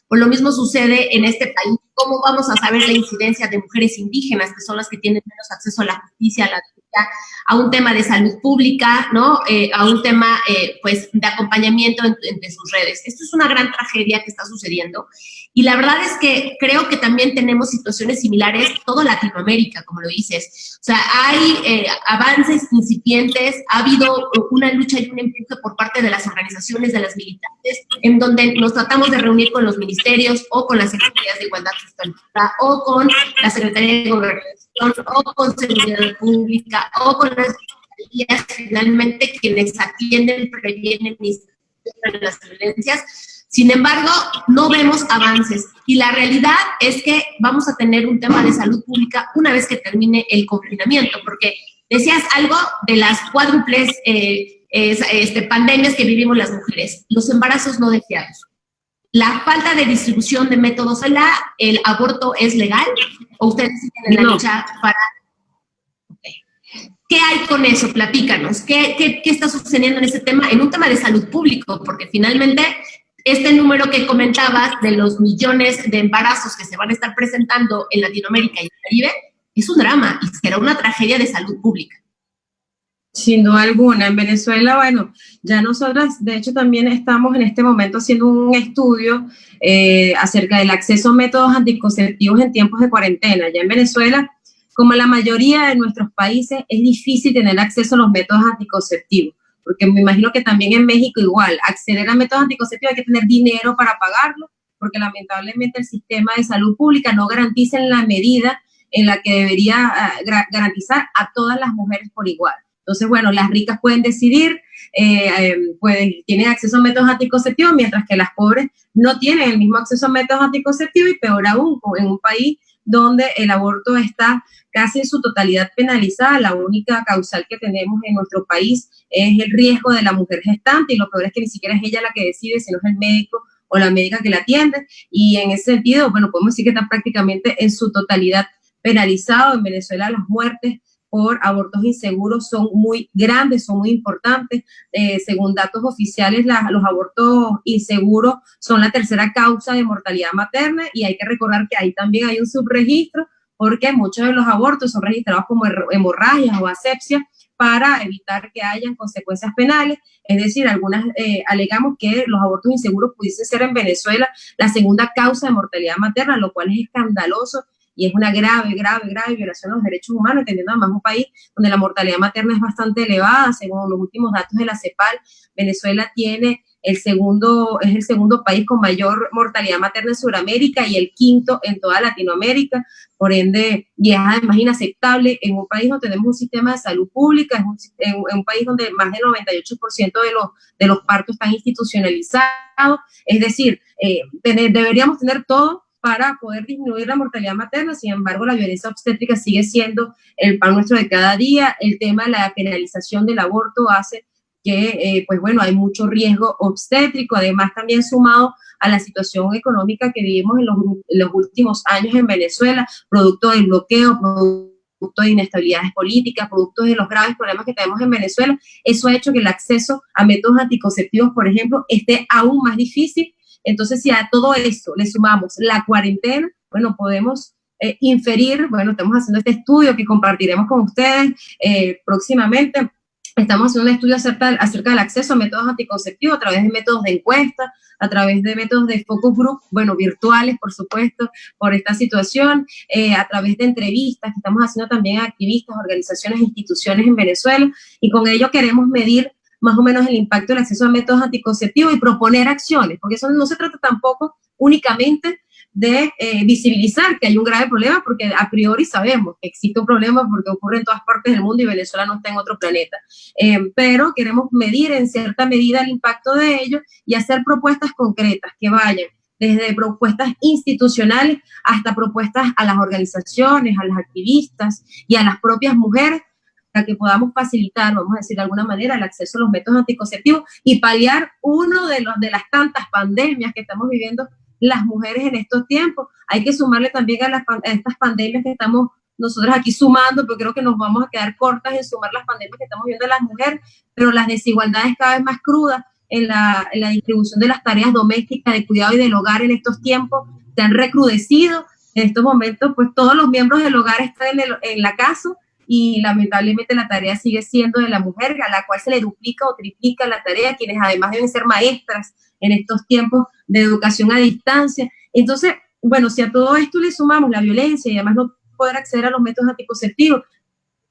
Pues lo mismo sucede en este país. ¿Cómo vamos a saber la incidencia de mujeres indígenas, que son las que tienen menos acceso a la justicia, a la vida, a un tema de salud pública, ¿no? A un tema, pues, de acompañamiento entre sus redes? Esto es una gran tragedia que está sucediendo. Y la verdad es que creo que también tenemos situaciones similares toda Latinoamérica, como lo dices. O sea, hay avances incipientes, ha habido una lucha y un empuje por parte de las organizaciones, de las militantes, en donde nos tratamos de reunir con los ministerios o con las secretarías de Igualdad Sustantiva o con la Secretaría de Gobernación o con Seguridad Pública o con las secretarías, finalmente quienes atienden, previenen y solucionan las violencias. Sin embargo, no vemos avances y la realidad es que vamos a tener un tema de salud pública una vez que termine el confinamiento, porque decías algo de las cuádruples pandemias que vivimos las mujeres, los embarazos no deseados, la falta de distribución de métodos. ¿El aborto es legal o ustedes tienen la lucha para...? Okay. ¿Qué hay con eso? Platícanos. ¿Qué está sucediendo en ese tema? En un tema de salud público, porque finalmente este número que comentabas de los millones de embarazos que se van a estar presentando en Latinoamérica y el Caribe es un drama y será una tragedia de salud pública. Sin duda alguna. En Venezuela, bueno, ya nosotras, de hecho, también estamos en este momento haciendo un estudio acerca del acceso a métodos anticonceptivos en tiempos de cuarentena. Ya en Venezuela, como en la mayoría de nuestros países, es difícil tener acceso a los métodos anticonceptivos, porque me imagino que también en México igual, acceder a métodos anticonceptivos hay que tener dinero para pagarlo, porque lamentablemente el sistema de salud pública no garantiza en la medida en la que debería garantizar a todas las mujeres por igual. Entonces, bueno, las ricas pueden decidir, tienen acceso a métodos anticonceptivos, mientras que las pobres no tienen el mismo acceso a métodos anticonceptivos y peor aún, en un país donde el aborto está casi en su totalidad penalizada. La única causal que tenemos en nuestro país es el riesgo de la mujer gestante y lo peor es que ni siquiera es ella la que decide, sino es el médico o la médica que la atiende. Y en ese sentido, bueno, podemos decir que está prácticamente en su totalidad penalizado. En Venezuela las muertes por abortos inseguros son muy grandes, son muy importantes. Según datos oficiales, los abortos inseguros son la tercera causa de mortalidad materna y hay que recordar que ahí también hay un subregistro porque muchos de los abortos son registrados como hemorragias o asepsia para evitar que hayan consecuencias penales. Es decir, algunas alegamos que los abortos inseguros pudiesen ser en Venezuela la segunda causa de mortalidad materna, lo cual es escandaloso y es una grave violación a los derechos humanos, entendiendo además un país donde la mortalidad materna es bastante elevada. Según los últimos datos de la CEPAL, Venezuela es el segundo país con mayor mortalidad materna en Sudamérica y el quinto en toda Latinoamérica. Por ende, y es además inaceptable en un país donde tenemos un sistema de salud pública, en un país donde más del 98% de los partos están institucionalizados. Es decir, deberíamos tener todo para poder disminuir la mortalidad materna. Sin embargo, la violencia obstétrica sigue siendo el pan nuestro de cada día. El tema de la penalización del aborto hace que, pues bueno, hay mucho riesgo obstétrico, además también sumado a la situación económica que vivimos en los últimos años en Venezuela, producto del bloqueo, producto de inestabilidades políticas, producto de los graves problemas que tenemos en Venezuela. Eso ha hecho que el acceso a métodos anticonceptivos, por ejemplo, esté aún más difícil. Entonces, si a todo eso le sumamos la cuarentena, bueno, podemos inferir, bueno, estamos haciendo este estudio que compartiremos con ustedes próximamente. Estamos haciendo un estudio acerca del acceso a métodos anticonceptivos a través de métodos de encuesta, a través de métodos de focus group, bueno, virtuales, por supuesto, por esta situación, a través de entrevistas que estamos haciendo también a activistas, organizaciones e instituciones en Venezuela, y con ello queremos medir más o menos el impacto del acceso a métodos anticonceptivos y proponer acciones, porque eso no se trata tampoco únicamente de visibilizar que hay un grave problema, porque a priori sabemos que existe un problema porque ocurre en todas partes del mundo y Venezuela no está en otro planeta, pero queremos medir en cierta medida el impacto de ello y hacer propuestas concretas que vayan desde propuestas institucionales hasta propuestas a las organizaciones, a las activistas y a las propias mujeres, para que podamos facilitar, vamos a decir de alguna manera, el acceso a los métodos anticonceptivos y paliar uno de las tantas pandemias que estamos viviendo las mujeres en estos tiempos. Hay que sumarle también a estas pandemias que estamos nosotros aquí sumando, pero creo que nos vamos a quedar cortas en sumar las pandemias que estamos viendo en las mujeres, pero las desigualdades cada vez más crudas en la distribución de las tareas domésticas, de cuidado y del hogar en estos tiempos se han recrudecido. En estos momentos, pues todos los miembros del hogar están en la casa y lamentablemente la tarea sigue siendo de la mujer, a la cual se le duplica o triplica la tarea, quienes además deben ser maestras en estos tiempos de educación a distancia. Entonces, bueno, si a todo esto le sumamos la violencia y además no poder acceder a los métodos anticonceptivos,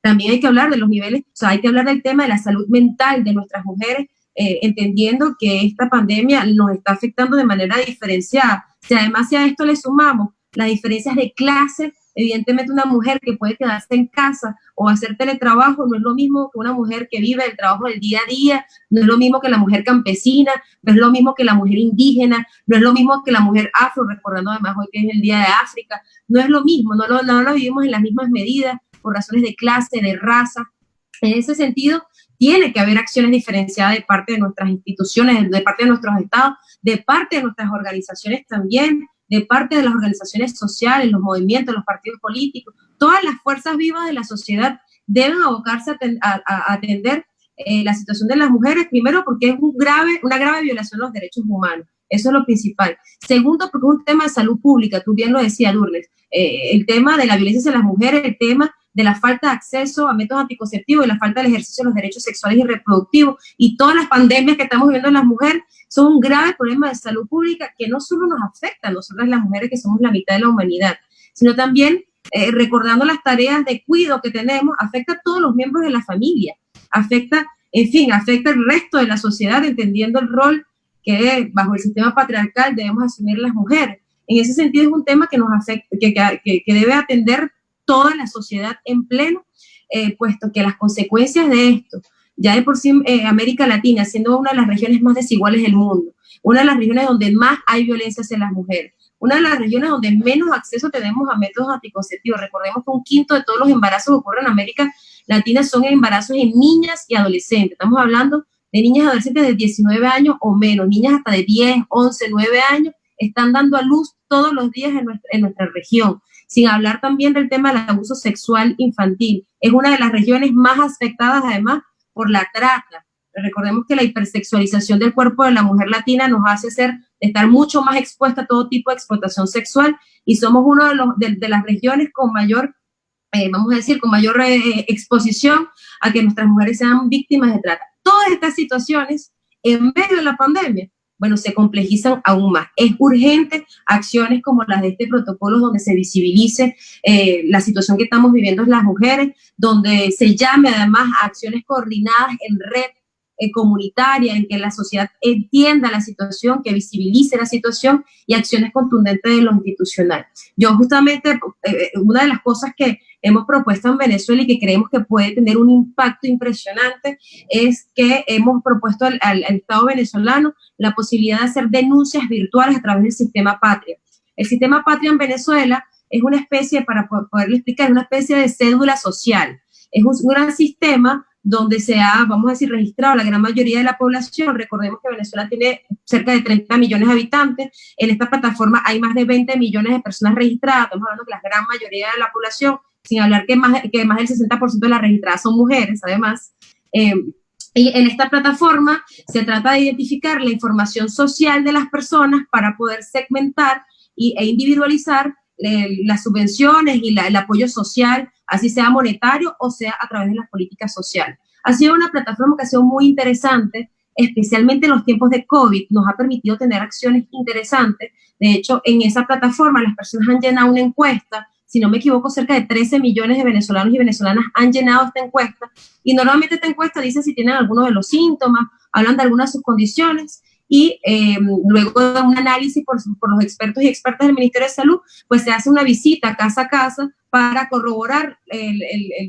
también hay que hablar de los niveles, o sea, hay que hablar del tema de la salud mental de nuestras mujeres, entendiendo que esta pandemia nos está afectando de manera diferenciada. Si además a esto le sumamos las diferencias de clase, evidentemente una mujer que puede quedarse en casa o hacer teletrabajo no es lo mismo que una mujer que vive el trabajo del día a día, no es lo mismo que la mujer campesina, no es lo mismo que la mujer indígena, no es lo mismo que la mujer afro, recordando además hoy que es el Día de África, no es lo mismo, no lo vivimos en las mismas medidas por razones de clase, de raza. En ese sentido, tiene que haber acciones diferenciadas de parte de nuestras instituciones, de parte de nuestros estados, de parte de nuestras organizaciones también, de parte de las organizaciones sociales, los movimientos, los partidos políticos. Todas las fuerzas vivas de la sociedad deben abocarse a atender la situación de las mujeres, primero porque es una grave violación de los derechos humanos. Eso es lo principal. Segundo, porque es un tema de salud pública, tú bien lo decías, Lourdes, el tema de la violencia hacia las mujeres, el tema de la falta de acceso a métodos anticonceptivos y la falta del ejercicio de los derechos sexuales y reproductivos y todas las pandemias que estamos viviendo en las mujeres son un grave problema de salud pública que no solo nos afecta a nosotras las mujeres que somos la mitad de la humanidad, sino también recordando las tareas de cuidado que tenemos, afecta a todos los miembros de la familia, afecta el resto de la sociedad, entendiendo el rol que bajo el sistema patriarcal debemos asumir las mujeres. En ese sentido es un tema que nos afecta, que debe atender toda la sociedad en pleno, puesto que las consecuencias de esto, ya de por sí América Latina, siendo una de las regiones más desiguales del mundo, una de las regiones donde más hay violencia hacia las mujeres, una de las regiones donde menos acceso tenemos a métodos anticonceptivos. Recordemos que 1/5 de todos los embarazos que ocurren en América Latina son embarazos en niñas y adolescentes. Estamos hablando de niñas y adolescentes de 19 años o menos, niñas hasta de 10, 11, 9 años, están dando a luz todos los días en nuestra región. Sin hablar también del tema del abuso sexual infantil. Es una de las regiones más afectadas, además, por la trata. Recordemos que la hipersexualización del cuerpo de la mujer latina nos hace estar mucho más expuesta a todo tipo de explotación sexual y somos uno de las regiones con mayor, exposición a que nuestras mujeres sean víctimas de trata. Todas estas situaciones, en medio de la pandemia, bueno, se complejizan aún más. Es urgente acciones como las de este protocolo donde se visibilice la situación que estamos viviendo las mujeres, donde se llame además a acciones coordinadas en red comunitaria, en que la sociedad entienda la situación, que visibilice la situación y acciones contundentes de lo institucional. Yo justamente, una de las cosas que hemos propuesto en Venezuela y que creemos que puede tener un impacto impresionante es que hemos propuesto al Estado venezolano la posibilidad de hacer denuncias virtuales a través del sistema Patria. El sistema Patria en Venezuela es una especie, para poderlo explicar, es una especie de cédula social. Es un gran sistema donde se ha, vamos a decir, registrado la gran mayoría de la población. Recordemos que Venezuela tiene cerca de 30 millones de habitantes. En esta plataforma hay más de 20 millones de personas registradas. Estamos hablando que la gran mayoría de la población, sin hablar que más del 60% de las registradas son mujeres, además. Y en esta plataforma se trata de identificar la información social de las personas para poder segmentar e individualizar las subvenciones y el apoyo social, así sea monetario o sea a través de las políticas sociales. Ha sido una plataforma que ha sido muy interesante, especialmente en los tiempos de COVID, nos ha permitido tener acciones interesantes. De hecho, en esa plataforma las personas han llenado una encuesta, si no me equivoco, cerca de 13 millones de venezolanos y venezolanas han llenado esta encuesta, y normalmente esta encuesta dice si tienen algunos de los síntomas, hablan de algunas de sus condiciones, y luego de un análisis por los expertos y expertas del Ministerio de Salud, pues se hace una visita casa a casa para corroborar,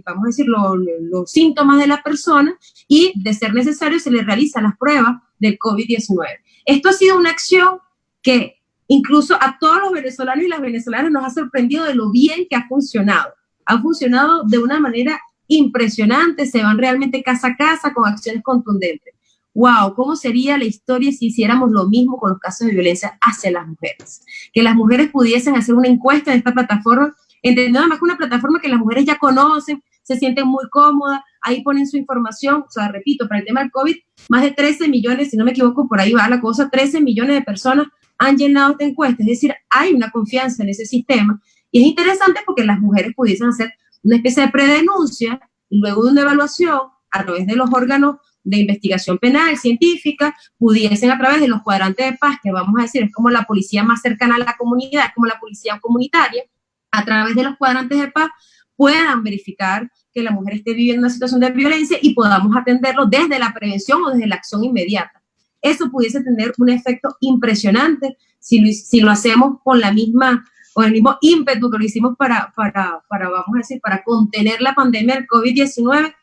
vamos a decir, los síntomas de la persona y, de ser necesario, se le realizan las pruebas del COVID-19. Esto ha sido una acción que incluso a todos los venezolanos y las venezolanas nos ha sorprendido de lo bien que ha funcionado. Ha funcionado de una manera impresionante, se van realmente casa a casa con acciones contundentes. Wow, ¿cómo sería la historia si hiciéramos lo mismo con los casos de violencia hacia las mujeres? Que las mujeres pudiesen hacer una encuesta en esta plataforma, entendiendo además que una plataforma que las mujeres ya conocen, se sienten muy cómodas, ahí ponen su información. O sea, repito, para el tema del COVID, más de 13 millones, si no me equivoco, por ahí va la cosa, 13 millones de personas han llenado esta encuesta, es decir, hay una confianza en ese sistema, y es interesante porque las mujeres pudiesen hacer una especie de predenuncia, y luego de una evaluación, a través de los órganos de investigación penal, científica, pudiesen a través de los cuadrantes de paz, que vamos a decir, es como la policía más cercana a la comunidad, es como la policía comunitaria, a través de los cuadrantes de paz, puedan verificar que la mujer esté viviendo una situación de violencia y podamos atenderlo desde la prevención o desde la acción inmediata. Eso pudiese tener un efecto impresionante si lo hacemos con el mismo ímpetu que lo hicimos para vamos a decir, para contener la pandemia del COVID-19.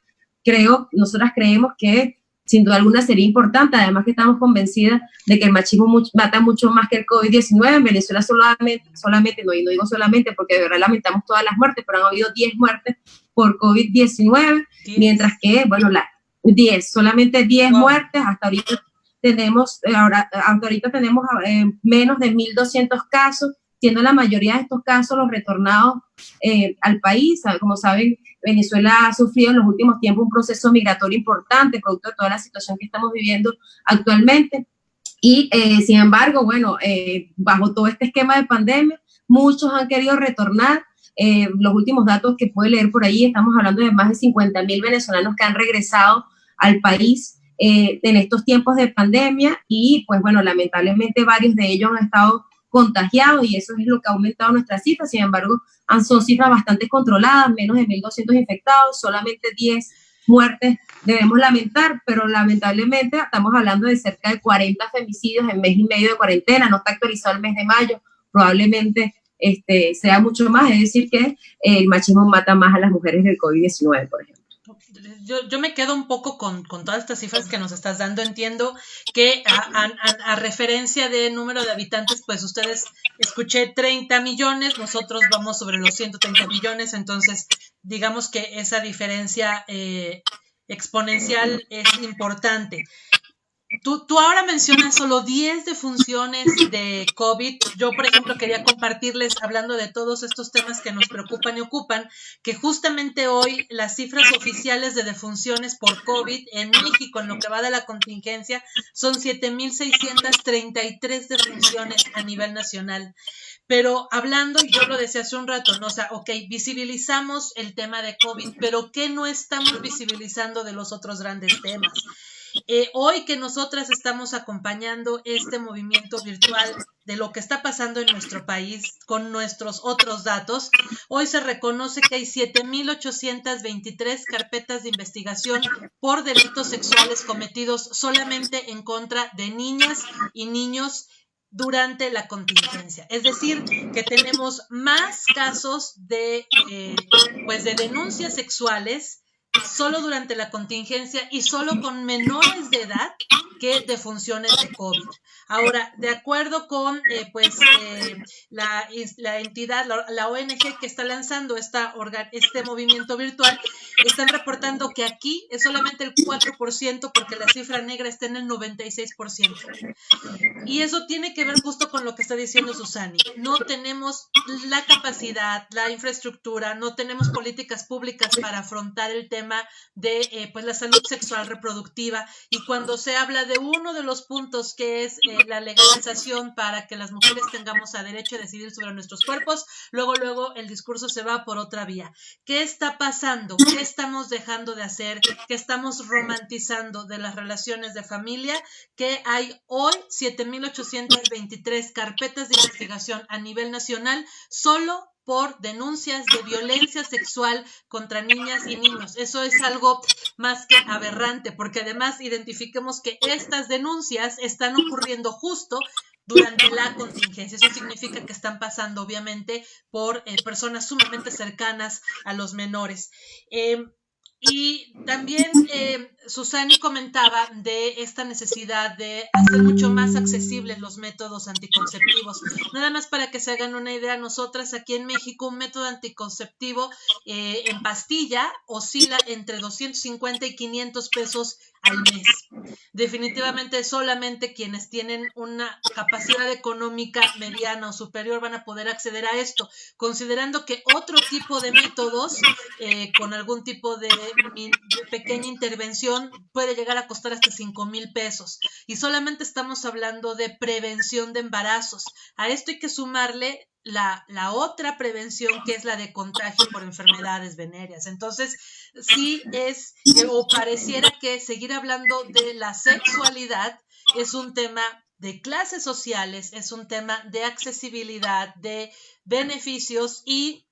Nosotras creemos que sin duda alguna sería importante, además que estamos convencidas de que el machismo mata mucho más que el COVID-19. En Venezuela solamente, no digo solamente porque de verdad lamentamos todas las muertes, pero han habido 10 muertes por COVID-19, mientras que, bueno, solamente 10 wow. Muertes, hasta ahorita tenemos menos de 1.200 casos, siendo la mayoría de estos casos los retornados al país. Como saben, Venezuela ha sufrido en los últimos tiempos un proceso migratorio importante, producto de toda la situación que estamos viviendo actualmente. Y sin embargo, bueno, bajo todo este esquema de pandemia, muchos han querido retornar. Los últimos datos que pude leer por ahí, estamos hablando de más de 50,000 venezolanos que han regresado al país en estos tiempos de pandemia y pues bueno, lamentablemente varios de ellos han estado contagiados y eso es lo que ha aumentado nuestras cifras. Sin embargo, son cifras bastante controladas, menos de 1.200 infectados, solamente 10 muertes debemos lamentar, pero lamentablemente estamos hablando de cerca de 40 femicidios en mes y medio de cuarentena, no está actualizado el mes de mayo, probablemente sea mucho más, es decir que el machismo mata más a las mujeres del COVID-19, por ejemplo. Yo me quedo un poco con todas estas cifras que nos estás dando. Entiendo que a referencia de número de habitantes, pues ustedes escuché 30 millones, nosotros vamos sobre los 130 millones, entonces digamos que esa diferencia exponencial es importante. Tú ahora mencionas solo 10 defunciones de COVID. Yo, por ejemplo, quería compartirles, hablando de todos estos temas que nos preocupan y ocupan, que justamente hoy las cifras oficiales de defunciones por COVID en México, en lo que va de la contingencia, son 7,633 defunciones a nivel nacional. Pero hablando, y yo lo decía hace un rato, ¿no? O sea, ok, visibilizamos el tema de COVID, pero ¿qué no estamos visibilizando de los otros grandes temas? Hoy que nosotras estamos acompañando este movimiento virtual de lo que está pasando en nuestro país con nuestros otros datos, hoy se reconoce que hay 7,823 carpetas de investigación por delitos sexuales cometidos solamente en contra de niñas y niños durante la contingencia. Es decir, que tenemos más casos de denuncias sexuales solo durante la contingencia y solo con menores de edad que defunciones de COVID. Ahora, de acuerdo con la entidad, la ONG que está lanzando este movimiento virtual, están reportando que aquí es solamente el 4% porque la cifra negra está en el 96%. Y eso tiene que ver justo con lo que está diciendo Susani. No tenemos la capacidad, la infraestructura, no tenemos políticas públicas para afrontar el tema de la salud sexual reproductiva. Y cuando se habla de uno de los puntos que es la legalización para que las mujeres tengamos derecho a decidir sobre nuestros cuerpos, luego el discurso se va por otra vía. ¿Qué está pasando? ¿Qué estamos dejando de hacer? ¿Qué estamos romantizando de las relaciones de familia? Que hay hoy 7,823 carpetas de investigación a nivel nacional solo por denuncias de violencia sexual contra niñas y niños. Eso es algo más que aberrante, porque además identifiquemos que estas denuncias están ocurriendo justo durante la contingencia. Eso significa que están pasando, obviamente, por personas sumamente cercanas a los menores. Y también Susani comentaba de esta necesidad de hacer mucho más accesibles los métodos anticonceptivos. Nada más para que se hagan una idea, nosotras aquí en México un método anticonceptivo en pastilla oscila entre 250 y 500 pesos al mes. Definitivamente solamente quienes tienen una capacidad económica mediana o superior van a poder acceder a esto, considerando que otro tipo de métodos con algún tipo de pequeña intervención puede llegar a costar hasta 5,000 pesos. Y solamente estamos hablando de prevención de embarazos. A esto hay que sumarle la otra prevención, que es la de contagio por enfermedades venéreas. Entonces, sí es, o pareciera que seguir hablando de la sexualidad es un tema de clases sociales, es un tema de accesibilidad, de beneficios y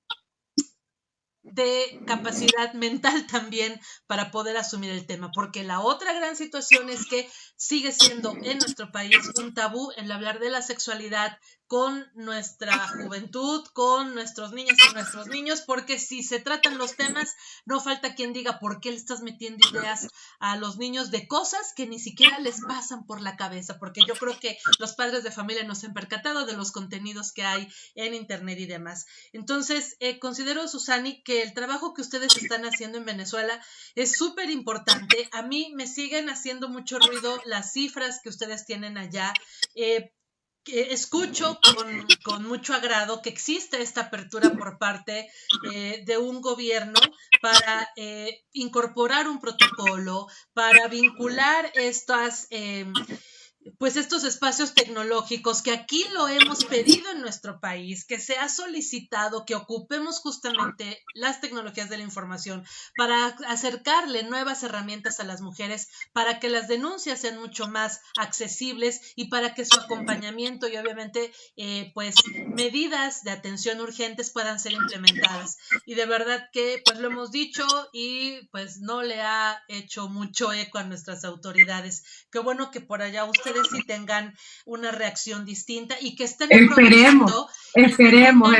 de capacidad mental también para poder asumir el tema, porque la otra gran situación es que sigue siendo en nuestro país un tabú el hablar de la sexualidad con nuestra juventud, con nuestros niños y nuestros niños, porque si se tratan los temas, no falta quien diga por qué le estás metiendo ideas a los niños de cosas que ni siquiera les pasan por la cabeza, porque yo creo que los padres de familia no se han percatado de los contenidos que hay en internet y demás. Entonces, considero, Susani, que el trabajo que ustedes están haciendo en Venezuela es súper importante. A mí me siguen haciendo mucho ruido las cifras que ustedes tienen allá. Escucho con mucho agrado que existe esta apertura por parte de un gobierno para incorporar un protocolo, para vincular pues estos espacios tecnológicos que aquí lo hemos pedido en nuestro país, que se ha solicitado que ocupemos justamente las tecnologías de la información para acercarle nuevas herramientas a las mujeres, para que las denuncias sean mucho más accesibles y para que su acompañamiento y obviamente pues medidas de atención urgentes puedan ser implementadas. Y de verdad que pues lo hemos dicho y pues no le ha hecho mucho eco a nuestras autoridades. Qué bueno que por allá ustedes sí tengan una reacción distinta y que estén aprovechando esperemos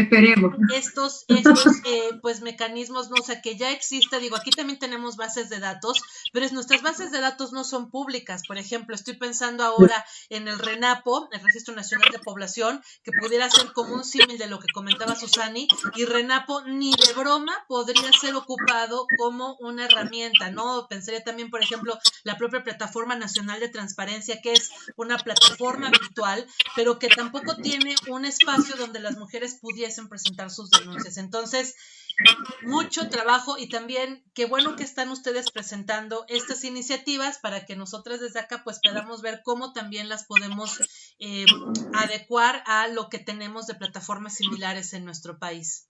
estos pues mecanismos, no, o sea, que ya existe. Digo, aquí también tenemos bases de datos, pero nuestras bases de datos no son públicas. Por ejemplo, estoy pensando ahora en el RENAPO, el Registro Nacional de Población, que pudiera ser como un símil de lo que comentaba Susani, y RENAPO ni de broma podría ser ocupado como una herramienta, ¿no? Pensaría también, por ejemplo, la propia Plataforma Nacional de Transparencia, que es una plataforma virtual, pero que tampoco tiene un espacio donde las mujeres pudiesen presentar sus denuncias. Entonces, mucho trabajo y también qué bueno que están ustedes presentando estas iniciativas para que nosotras desde acá pues podamos ver cómo también las podemos adecuar a lo que tenemos de plataformas similares en nuestro país.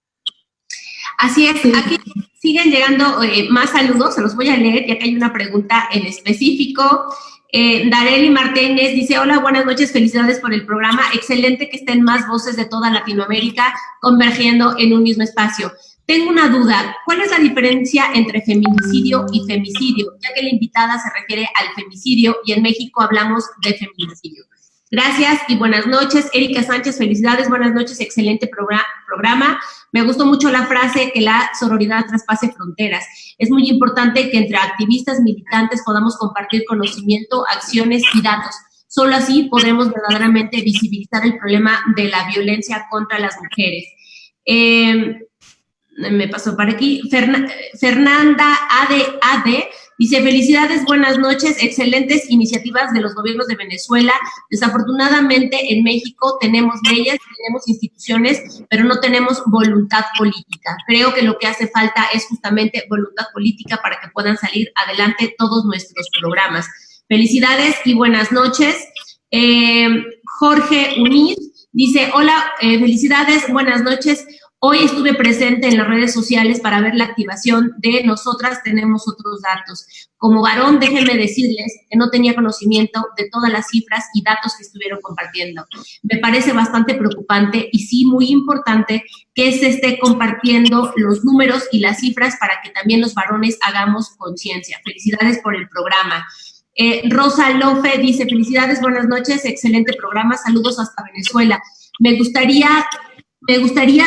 Así es, aquí siguen llegando más saludos, se los voy a leer, ya que hay una pregunta en específico. Darely Martínez dice, hola, buenas noches, felicidades por el programa, excelente que estén más voces de toda Latinoamérica convergiendo en un mismo espacio. Tengo una duda, ¿cuál es la diferencia entre feminicidio y femicidio? Ya que la invitada se refiere al femicidio y en México hablamos de feminicidio. Gracias y buenas noches. Erika Sánchez, felicidades, buenas noches, excelente programa. Me gustó mucho la frase que la sororidad traspase fronteras. Es muy importante que entre activistas militantes podamos compartir conocimiento, acciones y datos. Solo así podremos verdaderamente visibilizar el problema de la violencia contra las mujeres. Me pasó para aquí. Fernanda AD dice, felicidades, buenas noches, excelentes iniciativas de los gobiernos de Venezuela. Desafortunadamente en México tenemos leyes, tenemos instituciones, pero no tenemos voluntad política. Creo que lo que hace falta es justamente voluntad política para que puedan salir adelante todos nuestros programas. Felicidades y buenas noches. Jorge Unir dice, hola, felicidades, buenas noches. Hoy estuve presente en las redes sociales para ver la activación de Nosotras Tenemos Otros Datos. Como varón, déjenme decirles que no tenía conocimiento de todas las cifras y datos que estuvieron compartiendo. Me parece bastante preocupante y sí muy importante que se esté compartiendo los números y las cifras para que también los varones hagamos conciencia. Felicidades por el programa. Rosa Lofe dice, felicidades, buenas noches, excelente programa, saludos hasta Venezuela. Me gustaría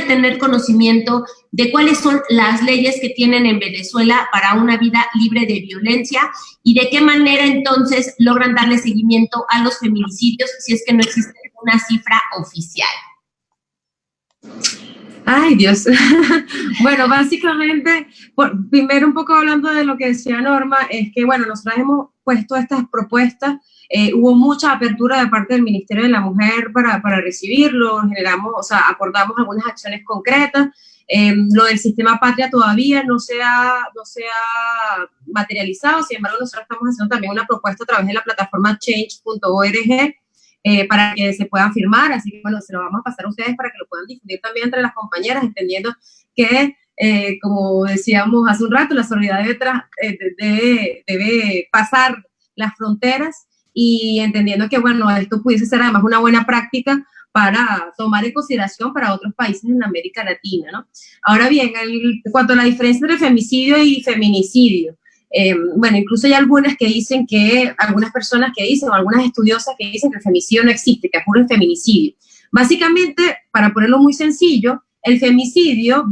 tener conocimiento de cuáles son las leyes que tienen en Venezuela para una vida libre de violencia y de qué manera entonces logran darle seguimiento a los feminicidios si es que no existe una cifra oficial. Ay, Dios. Bueno, básicamente, primero un poco hablando de lo que decía Norma, es que, bueno, nosotros hemos puesto estas propuestas. Hubo mucha apertura de parte del Ministerio de la Mujer para recibirlo, acordamos algunas acciones concretas. Lo del sistema patria todavía no se ha materializado, sin embargo nosotros estamos haciendo también una propuesta a través de la plataforma change.org para que se pueda firmar, así que bueno, se lo vamos a pasar a ustedes para que lo puedan difundir también entre las compañeras, entendiendo que, como decíamos hace un rato, la solidaridad debe pasar las fronteras, y entendiendo que, bueno, esto pudiese ser además una buena práctica para tomar en consideración para otros países en América Latina, ¿no? Ahora bien, en cuanto a la diferencia entre femicidio y feminicidio, bueno, incluso hay algunas personas que dicen, o algunas estudiosas que dicen que el femicidio no existe, que es puro el feminicidio. Básicamente, para ponerlo muy sencillo, el femicidio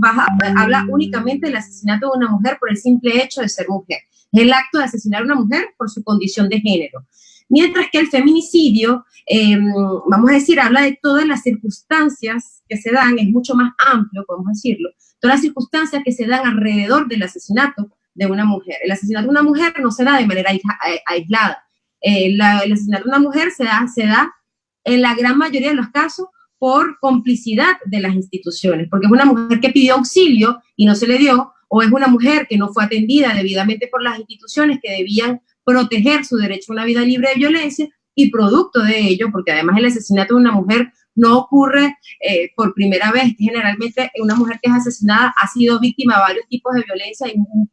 habla únicamente del asesinato de una mujer por el simple hecho de ser mujer. Es el acto de asesinar a una mujer por su condición de género. Mientras que el feminicidio, vamos a decir, habla de todas las circunstancias que se dan, es mucho más amplio, podemos decirlo, todas las circunstancias que se dan alrededor del asesinato de una mujer. El asesinato de una mujer no se da de manera aislada. El asesinato de una mujer se da en la gran mayoría de los casos por complicidad de las instituciones, porque es una mujer que pidió auxilio y no se le dio, o es una mujer que no fue atendida debidamente por las instituciones que debían proteger su derecho a una vida libre de violencia, y producto de ello, porque además el asesinato de una mujer no ocurre por primera vez. Generalmente una mujer que es asesinada ha sido víctima de varios tipos de violencia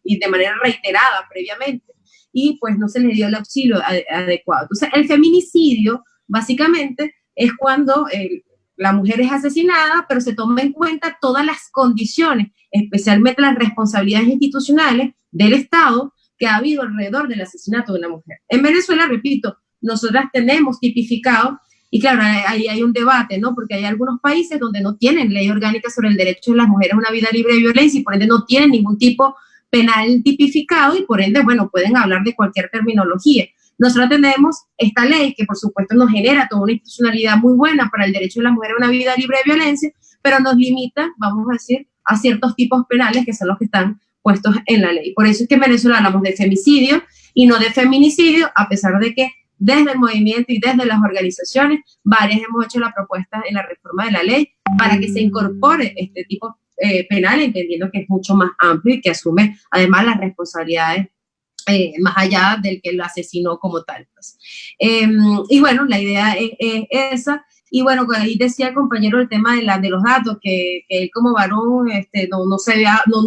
y de manera reiterada previamente, y pues no se le dio el auxilio adecuado. Entonces, el feminicidio básicamente es cuando la mujer es asesinada, pero se toma en cuenta todas las condiciones, especialmente las responsabilidades institucionales del Estado que ha habido alrededor del asesinato de una mujer. En Venezuela, repito, nosotras tenemos tipificado, y claro, ahí hay un debate, ¿no? Porque hay algunos países donde no tienen ley orgánica sobre el derecho de las mujeres a una vida libre de violencia y por ende no tienen ningún tipo penal tipificado y por ende, bueno, pueden hablar de cualquier terminología. Nosotros tenemos esta ley que por supuesto nos genera toda una institucionalidad muy buena para el derecho de la mujer a una vida libre de violencia, pero nos limita, vamos a decir, a ciertos tipos penales que son los que están puestos en la ley. Por eso es que en Venezuela hablamos de femicidio y no de feminicidio, a pesar de que desde el movimiento y desde las organizaciones, varias hemos hecho la propuesta en la reforma de la ley para que se incorpore este tipo penal, entendiendo que es mucho más amplio y que asume además las responsabilidades más allá del que lo asesinó como tal. Pues. Y bueno, la idea es esa. Y bueno, ahí decía el compañero el tema de los datos, que él como varón no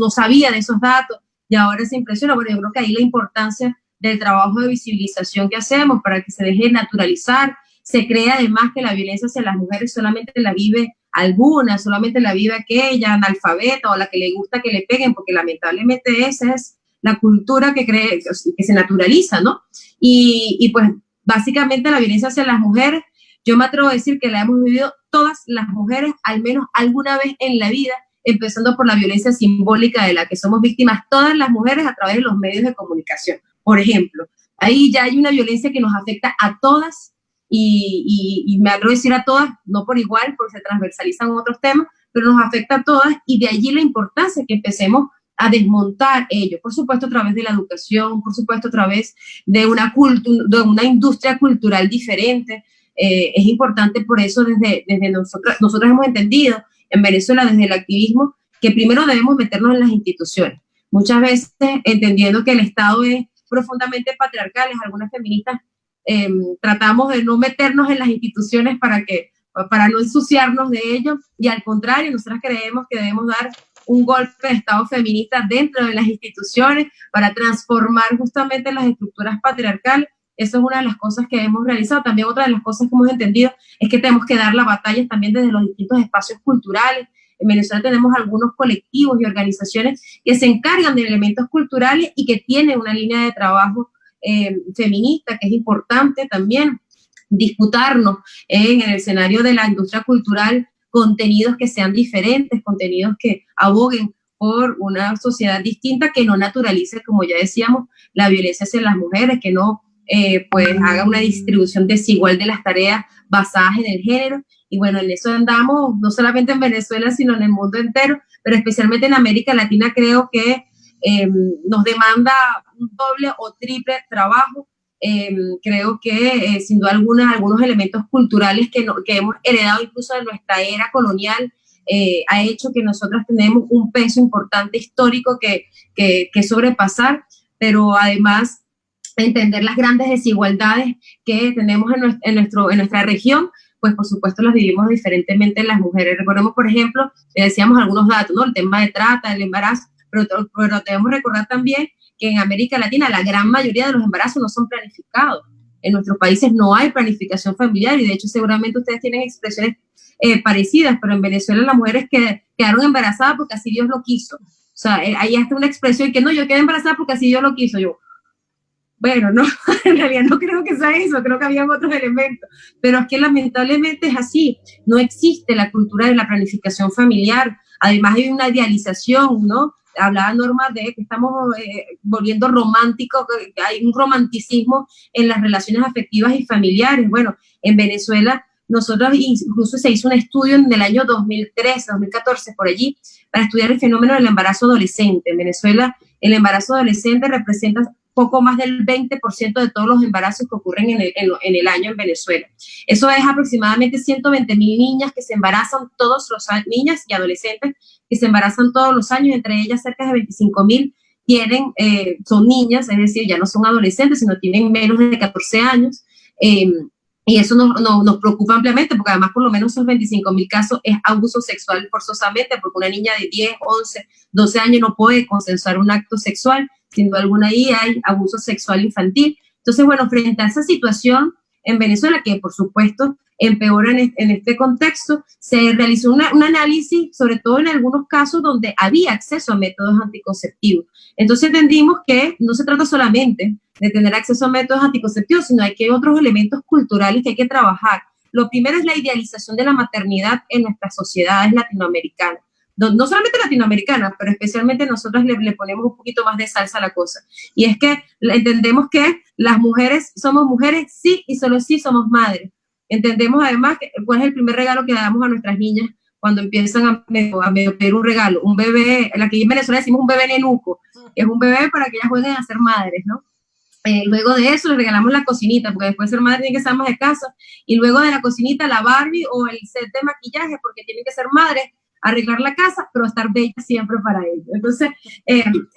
sabía de esos datos y ahora se impresiona. Bueno, yo creo que ahí la importancia del trabajo de visibilización que hacemos para que se deje naturalizar. Se cree además que la violencia hacia las mujeres solamente la vive alguna, solamente la vive aquella analfabeta o la que le gusta que le peguen, porque lamentablemente esa es la cultura que cree que se naturaliza, ¿no? Y pues básicamente la violencia hacia las mujeres, yo me atrevo a decir que la hemos vivido todas las mujeres al menos alguna vez en la vida, empezando por la violencia simbólica de la que somos víctimas todas las mujeres a través de los medios de comunicación. Por ejemplo, ahí ya hay una violencia que nos afecta a todas y me atrevo a decir a todas, no por igual, porque se transversalizan otros temas, pero nos afecta a todas y de allí la importancia que empecemos a desmontar ello, por supuesto a través de la educación, por supuesto a través de una industria cultural diferente. Es importante por eso desde nosotros hemos entendido en Venezuela desde el activismo que primero debemos meternos en las instituciones, muchas veces entendiendo que el Estado es profundamente patriarcal. Algunas feministas tratamos de no meternos en las instituciones para no ensuciarnos de ello, y al contrario, nosotras creemos que debemos dar un golpe de Estado feminista dentro de las instituciones para transformar justamente las estructuras patriarcales. Eso es una de las cosas que hemos realizado. También otra de las cosas que hemos entendido es que tenemos que dar la batalla también desde los distintos espacios culturales. En Venezuela tenemos algunos colectivos y organizaciones que se encargan de elementos culturales y que tienen una línea de trabajo feminista, que es importante también disputarnos en el escenario de la industria cultural contenidos que sean diferentes, contenidos que aboguen por una sociedad distinta, que no naturalice, como ya decíamos, la violencia hacia las mujeres, que no pues haga una distribución desigual de las tareas basadas en el género. Y bueno, en eso andamos, no solamente en Venezuela, sino en el mundo entero, pero especialmente en América Latina creo que nos demanda un doble o triple trabajo. Creo que sin duda alguna algunos elementos culturales que hemos heredado incluso de nuestra era colonial ha hecho que nosotros tenemos un peso importante histórico que sobrepasar, pero además entender las grandes desigualdades que tenemos en nuestra región, pues por supuesto las vivimos diferentemente las mujeres. Recordemos, por ejemplo, decíamos algunos datos, ¿no? El tema de trata, el embarazo, pero debemos recordar también que en América Latina la gran mayoría de los embarazos no son planificados. En nuestros países no hay planificación familiar y de hecho seguramente ustedes tienen expresiones parecidas, pero en Venezuela las mujeres quedaron embarazadas porque así Dios lo quiso. O sea, hay hasta una expresión que no, yo quedé embarazada porque así Dios lo quiso. Yo, bueno, no, en realidad no creo que sea eso, creo que había otros elementos, pero es que lamentablemente es así, no existe la cultura de la planificación familiar, además hay una idealización, ¿no? Hablaba Norma de que estamos volviendo románticos, que hay un romanticismo en las relaciones afectivas y familiares. Bueno, en Venezuela nosotros incluso se hizo un estudio en el año 2013, 2014, por allí, para estudiar el fenómeno del embarazo adolescente. En Venezuela el embarazo adolescente representa poco más del 20% de todos los embarazos que ocurren en el año en Venezuela. Eso es aproximadamente 120,000 niñas que se embarazan todos los años, niñas y adolescentes que se embarazan todos los años, entre ellas cerca de 25,000 son niñas, es decir, ya no son adolescentes, sino tienen menos de 14 años. Y eso nos preocupa ampliamente, porque además por lo menos esos 25.000 casos es abuso sexual forzosamente, porque una niña de 10, 11, 12 años no puede consensuar un acto sexual, sin duda alguna ahí hay abuso sexual infantil. Entonces, bueno, frente a esa situación en Venezuela, que por supuesto empeora en este contexto, se realizó un análisis, sobre todo en algunos casos donde había acceso a métodos anticonceptivos. Entonces entendimos que no se trata solamente de tener acceso a métodos anticonceptivos, sino que hay otros elementos culturales que hay que trabajar. Lo primero es la idealización de la maternidad en nuestras sociedades latinoamericanas. No solamente latinoamericanas, pero especialmente nosotros le ponemos un poquito más de salsa a la cosa. Y es que entendemos que las mujeres somos mujeres, sí, y solo sí somos madres. Entendemos además cuál es el primer regalo que le damos a nuestras niñas cuando empiezan a pedir un regalo. Un bebé, aquí en Venezuela decimos un bebé nenuco, es un bebé para que ellas jueguen a ser madres, ¿no? Luego de eso les regalamos la cocinita, porque después de ser madre tienen que ser más de casa, y luego de la cocinita la Barbie o el set de maquillaje, porque tienen que ser madres, arreglar la casa, pero estar bella siempre para ellos. Entonces,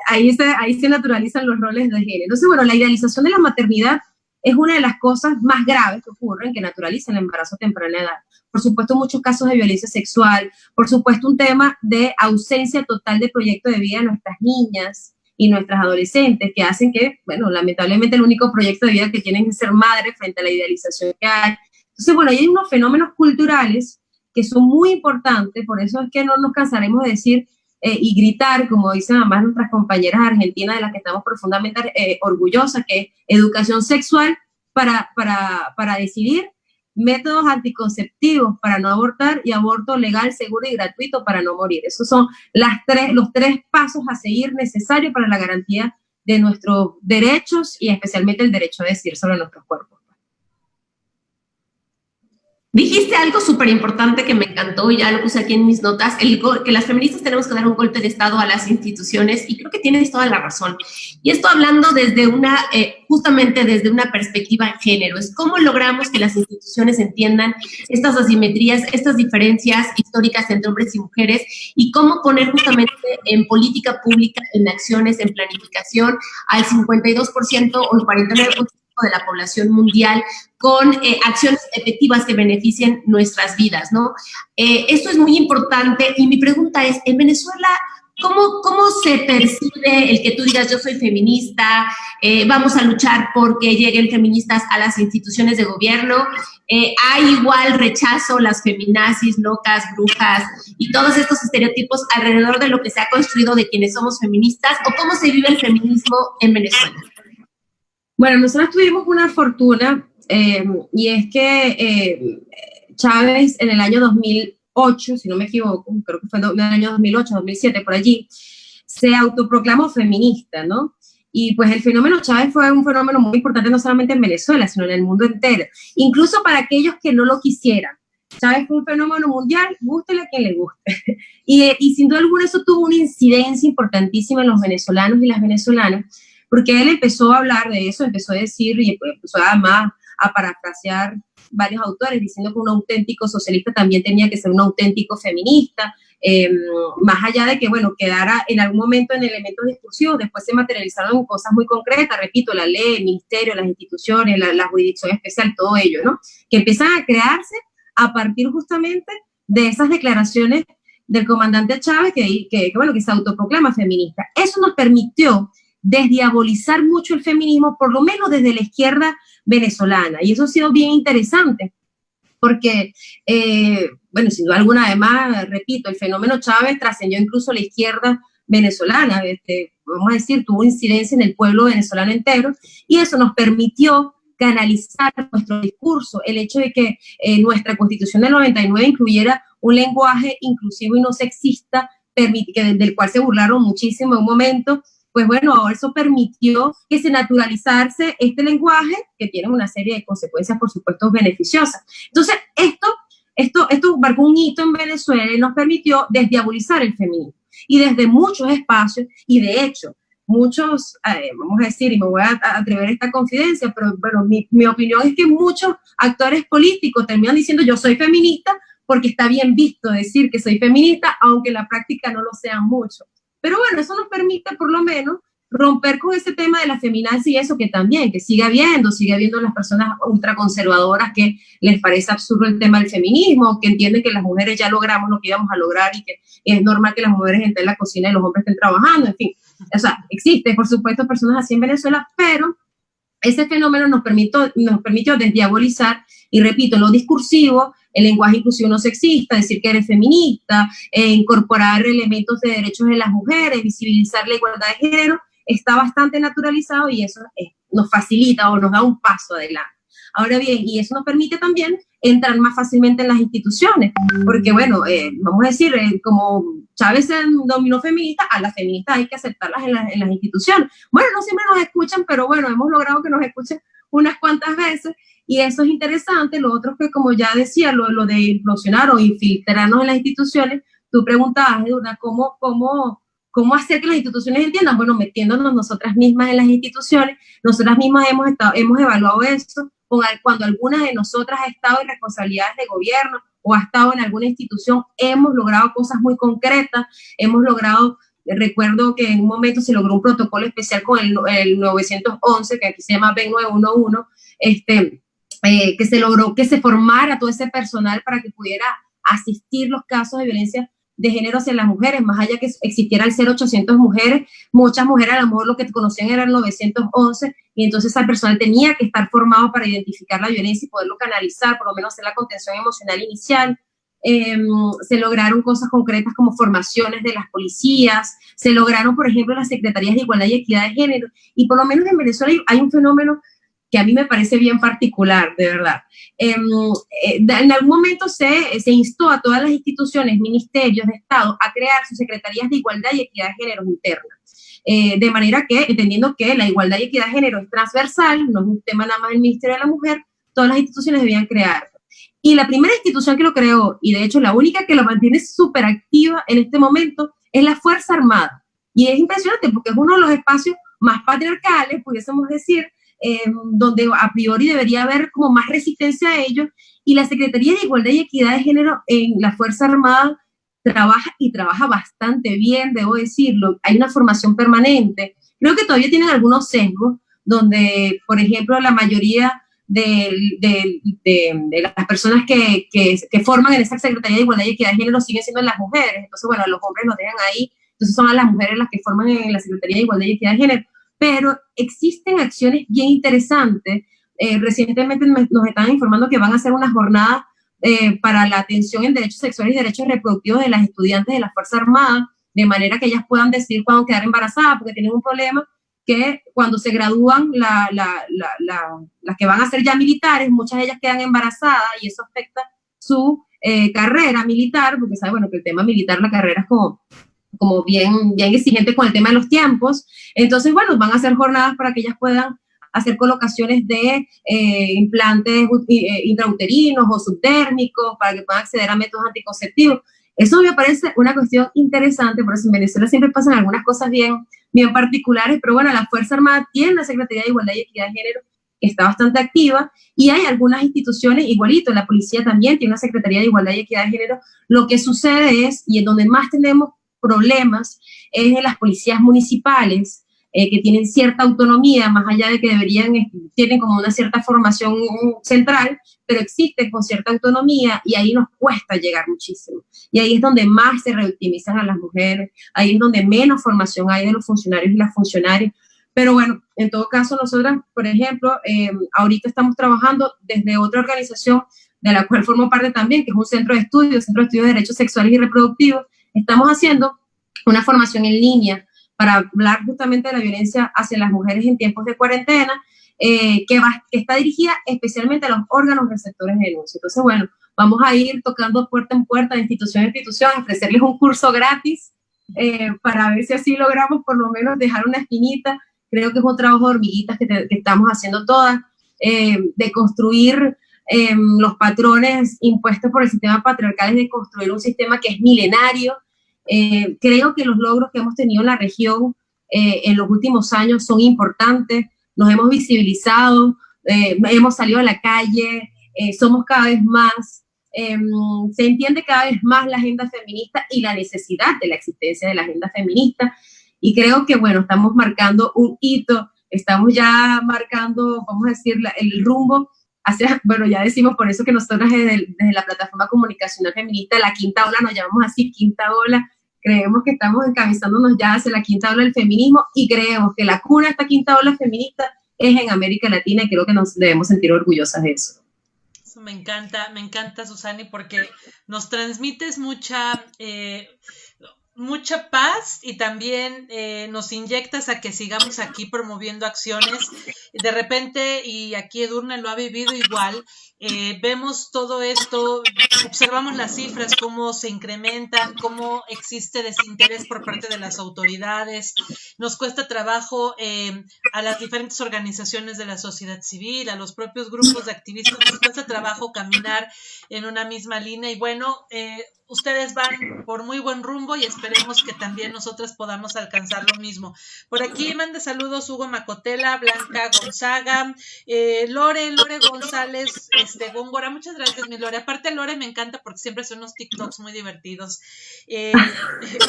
ahí se naturalizan los roles de género. Entonces, bueno, la idealización de la maternidad es una de las cosas más graves que ocurren, que naturalizan el embarazo a temprana edad. Por supuesto, muchos casos de violencia sexual, por supuesto, un tema de ausencia total de proyecto de vida de nuestras niñas y nuestras adolescentes, que hacen que, bueno, lamentablemente el único proyecto de vida que tienen es ser madre frente a la idealización que hay. Entonces, bueno, hay unos fenómenos culturales que son muy importantes, por eso es que no nos cansaremos de decir y gritar, como dicen además nuestras compañeras argentinas, de las que estamos profundamente orgullosas, que es educación sexual para decidir, métodos anticonceptivos para no abortar y aborto legal, seguro y gratuito para no morir. Esos son los tres pasos a seguir necesarios para la garantía de nuestros derechos y especialmente el derecho a decidir sobre nuestros cuerpos. Dijiste algo súper importante que me encantó, y ya lo puse aquí en mis notas, que las feministas tenemos que dar un golpe de estado a las instituciones, y creo que tienes toda la razón. Y esto hablando desde justamente desde una perspectiva de género, es cómo logramos que las instituciones entiendan estas asimetrías, estas diferencias históricas entre hombres y mujeres, y cómo poner justamente en política pública, en acciones, en planificación, al 52% o el 49% de la población mundial con acciones efectivas que beneficien nuestras vidas, ¿no? Esto es muy importante, y mi pregunta es, en Venezuela, ¿cómo se percibe el que tú digas yo soy feminista, vamos a luchar porque lleguen feministas a las instituciones de gobierno? ¿Hay igual rechazo, las feminazis, locas, brujas y todos estos estereotipos alrededor de lo que se ha construido de quienes somos feministas? ¿O cómo se vive el feminismo en Venezuela? Bueno, nosotros tuvimos una fortuna, y es que Chávez en el año 2008, si no me equivoco, creo que fue en el año 2008, 2007, por allí, se autoproclamó feminista, ¿no? Y pues el fenómeno Chávez fue un fenómeno muy importante no solamente en Venezuela, sino en el mundo entero, incluso para aquellos que no lo quisieran. Chávez fue un fenómeno mundial, gústele a quien le guste. Y sin duda alguna eso tuvo una incidencia importantísima en los venezolanos y las venezolanas, porque él empezó a hablar de eso, empezó a decir, y empezó además a parafrasear varios autores, diciendo que un auténtico socialista también tenía que ser un auténtico feminista, más allá de que, bueno, quedara en algún momento en elementos discursivos, después se materializaron en cosas muy concretas, repito, la ley, el ministerio, las instituciones, la jurisdicción especial, todo ello, ¿no? Que empiezan a crearse a partir justamente de esas declaraciones del comandante Chávez que se autoproclama feminista. Eso nos permitió desdiabolizar mucho el feminismo, por lo menos desde la izquierda venezolana, y eso ha sido bien interesante, porque, sin duda alguna, además, repito, el fenómeno Chávez trascendió incluso la izquierda venezolana, vamos a decir, tuvo incidencia en el pueblo venezolano entero, y eso nos permitió canalizar nuestro discurso, el hecho de que nuestra Constitución del 99 incluyera un lenguaje inclusivo y no sexista, del cual se burlaron muchísimo en un momento. Pues bueno, ahora eso permitió que se naturalizase este lenguaje, que tiene una serie de consecuencias, por supuesto, beneficiosas. Entonces, esto marcó un hito en Venezuela y nos permitió desdiabolizar el feminismo. Y desde muchos espacios, y de hecho, muchos, vamos a decir, y me voy a atrever a esta confidencia, pero bueno, mi opinión es que muchos actores políticos terminan diciendo yo soy feminista porque está bien visto decir que soy feminista, aunque en la práctica no lo sean mucho. Pero bueno, eso nos permite por lo menos romper con ese tema de la feminazi y eso que también, que sigue habiendo las personas ultraconservadoras que les parece absurdo el tema del feminismo, que entienden que las mujeres ya logramos lo que íbamos a lograr y que es normal que las mujeres estén en la cocina y los hombres estén trabajando, en fin. O sea, existe, por supuesto, personas así en Venezuela, pero ese fenómeno nos permitió desdiabolizar, y repito, lo discursivo, el lenguaje inclusivo no sexista, decir que eres feminista, incorporar elementos de derechos de las mujeres, visibilizar la igualdad de género, está bastante naturalizado y eso nos facilita o nos da un paso adelante. Ahora bien, y eso nos permite también entrar más fácilmente en las instituciones, porque bueno, vamos a decir, como Chávez se dominó feminista, a las feministas hay que aceptarlas en las instituciones. Bueno, no siempre nos escuchan, pero bueno, hemos logrado que nos escuchen unas cuantas veces y eso es interesante. Lo otro es que, como ya decía, lo de implosionar o infiltrarnos en las instituciones, tú preguntabas, Edurne, ¿cómo hacer que las instituciones entiendan? Bueno, metiéndonos nosotras mismas en las instituciones, nosotras mismas hemos evaluado eso, cuando alguna de nosotras ha estado en responsabilidades de gobierno o ha estado en alguna institución, hemos logrado cosas muy concretas, recuerdo que en un momento se logró un protocolo especial con el 911, que aquí se llama BEN 911, que se logró que se formara todo ese personal para que pudiera asistir los casos de violencia de género hacia las mujeres, más allá que existiera el 0800 mujeres, muchas mujeres a lo mejor lo que conocían era el 911, y entonces el personal tenía que estar formado para identificar la violencia y poderlo canalizar, por lo menos hacer la contención emocional inicial. Se lograron cosas concretas como formaciones de las policías, se lograron, por ejemplo, las secretarías de igualdad y equidad de género, y por lo menos en Venezuela hay un fenómeno que a mí me parece bien particular, de verdad. En algún momento se instó a todas las instituciones, ministerios de Estado, a crear sus secretarías de igualdad y equidad de género internas. De manera que, entendiendo que la igualdad y equidad de género es transversal, no es un tema nada más del Ministerio de la Mujer, todas las instituciones debían crear. Y la primera institución que lo creó, y de hecho la única que lo mantiene súper activa en este momento, es la Fuerza Armada. Y es impresionante porque es uno de los espacios más patriarcales, pudiésemos decir, donde a priori debería haber como más resistencia a ellos, y la Secretaría de Igualdad y Equidad de Género en la Fuerza Armada trabaja bastante bien, debo decirlo. Hay una formación permanente. Creo que todavía tienen algunos sesgos, donde, por ejemplo, la mayoría de las personas que forman en esa Secretaría de Igualdad y Equidad de Género siguen siendo las mujeres. Entonces, bueno, los hombres los dejan ahí, entonces son a las mujeres las que forman en la Secretaría de Igualdad y Equidad de Género. Pero existen acciones bien interesantes. Recientemente nos estaban informando que van a hacer una jornada para la atención en derechos sexuales y derechos reproductivos de las estudiantes de la Fuerza Armada, de manera que ellas puedan decidir cuándo quedar embarazadas, porque tienen un problema que cuando se gradúan las que van a ser ya militares, muchas de ellas quedan embarazadas y eso afecta su carrera militar, porque sabe, bueno, que el tema militar, la carrera es como bien exigente con el tema de los tiempos. Entonces, bueno, van a hacer jornadas para que ellas puedan hacer colocaciones de implantes intrauterinos o subdérmicos, para que puedan acceder a métodos anticonceptivos. Eso me parece una cuestión interesante, por eso en Venezuela siempre pasan algunas cosas bien particulares, pero bueno, la Fuerza Armada tiene una Secretaría de Igualdad y Equidad de Género que está bastante activa, y hay algunas instituciones, igualito, la policía también tiene una Secretaría de Igualdad y Equidad de Género. Lo que sucede es, y en donde más tenemos problemas, es en las policías municipales, que tienen cierta autonomía, más allá de que tienen como una cierta formación central, pero existen con cierta autonomía, y ahí nos cuesta llegar muchísimo. Y ahí es donde más se revictimizan a las mujeres, ahí es donde menos formación hay de los funcionarios y las funcionarias. Pero bueno, en todo caso, nosotras, por ejemplo, ahorita estamos trabajando desde otra organización de la cual formo parte también, que es un Centro de Estudios de Derechos Sexuales y Reproductivos. Estamos haciendo una formación en línea para hablar justamente de la violencia hacia las mujeres en tiempos de cuarentena, que está dirigida especialmente a los órganos receptores de denuncia. Entonces, bueno, vamos a ir tocando puerta en puerta, de institución en institución, ofrecerles un curso gratis para ver si así logramos por lo menos dejar una espinita. Creo que es un trabajo de hormiguitas que estamos haciendo todas, de construir los patrones impuestos por el sistema patriarcal, es de construir un sistema que es milenario. Creo que los logros que hemos tenido en la región en los últimos años son importantes, nos hemos visibilizado, hemos salido a la calle, somos cada vez más, se entiende cada vez más la agenda feminista y la necesidad de la existencia de la agenda feminista, y creo que, bueno, estamos marcando un hito, estamos ya marcando, vamos a decir, el rumbo hacia, bueno, ya decimos por eso que nosotros desde la plataforma comunicacional feminista, la quinta ola, nos llamamos así, quinta ola, creemos que estamos encabezándonos ya hacia la quinta ola del feminismo y creemos que la cuna de esta quinta ola feminista es en América Latina y creo que nos debemos sentir orgullosas de eso. Me encanta, Susani, porque nos transmites mucha paz y también nos inyectas a que sigamos aquí promoviendo acciones. De repente, y aquí Edurne lo ha vivido igual, vemos todo esto, observamos las cifras, cómo se incrementan, cómo existe desinterés por parte de las autoridades. Nos cuesta trabajo a las diferentes organizaciones de la sociedad civil, a los propios grupos de activistas, nos cuesta trabajo caminar en una misma línea y bueno, ustedes van por muy buen rumbo y esperemos que también nosotras podamos alcanzar lo mismo. Por aquí manda saludos Hugo Macotela, Blanca Gonzaga, Lore González, Góngora, muchas gracias mi Lore. Aparte Lore me encanta porque siempre son unos TikToks muy divertidos.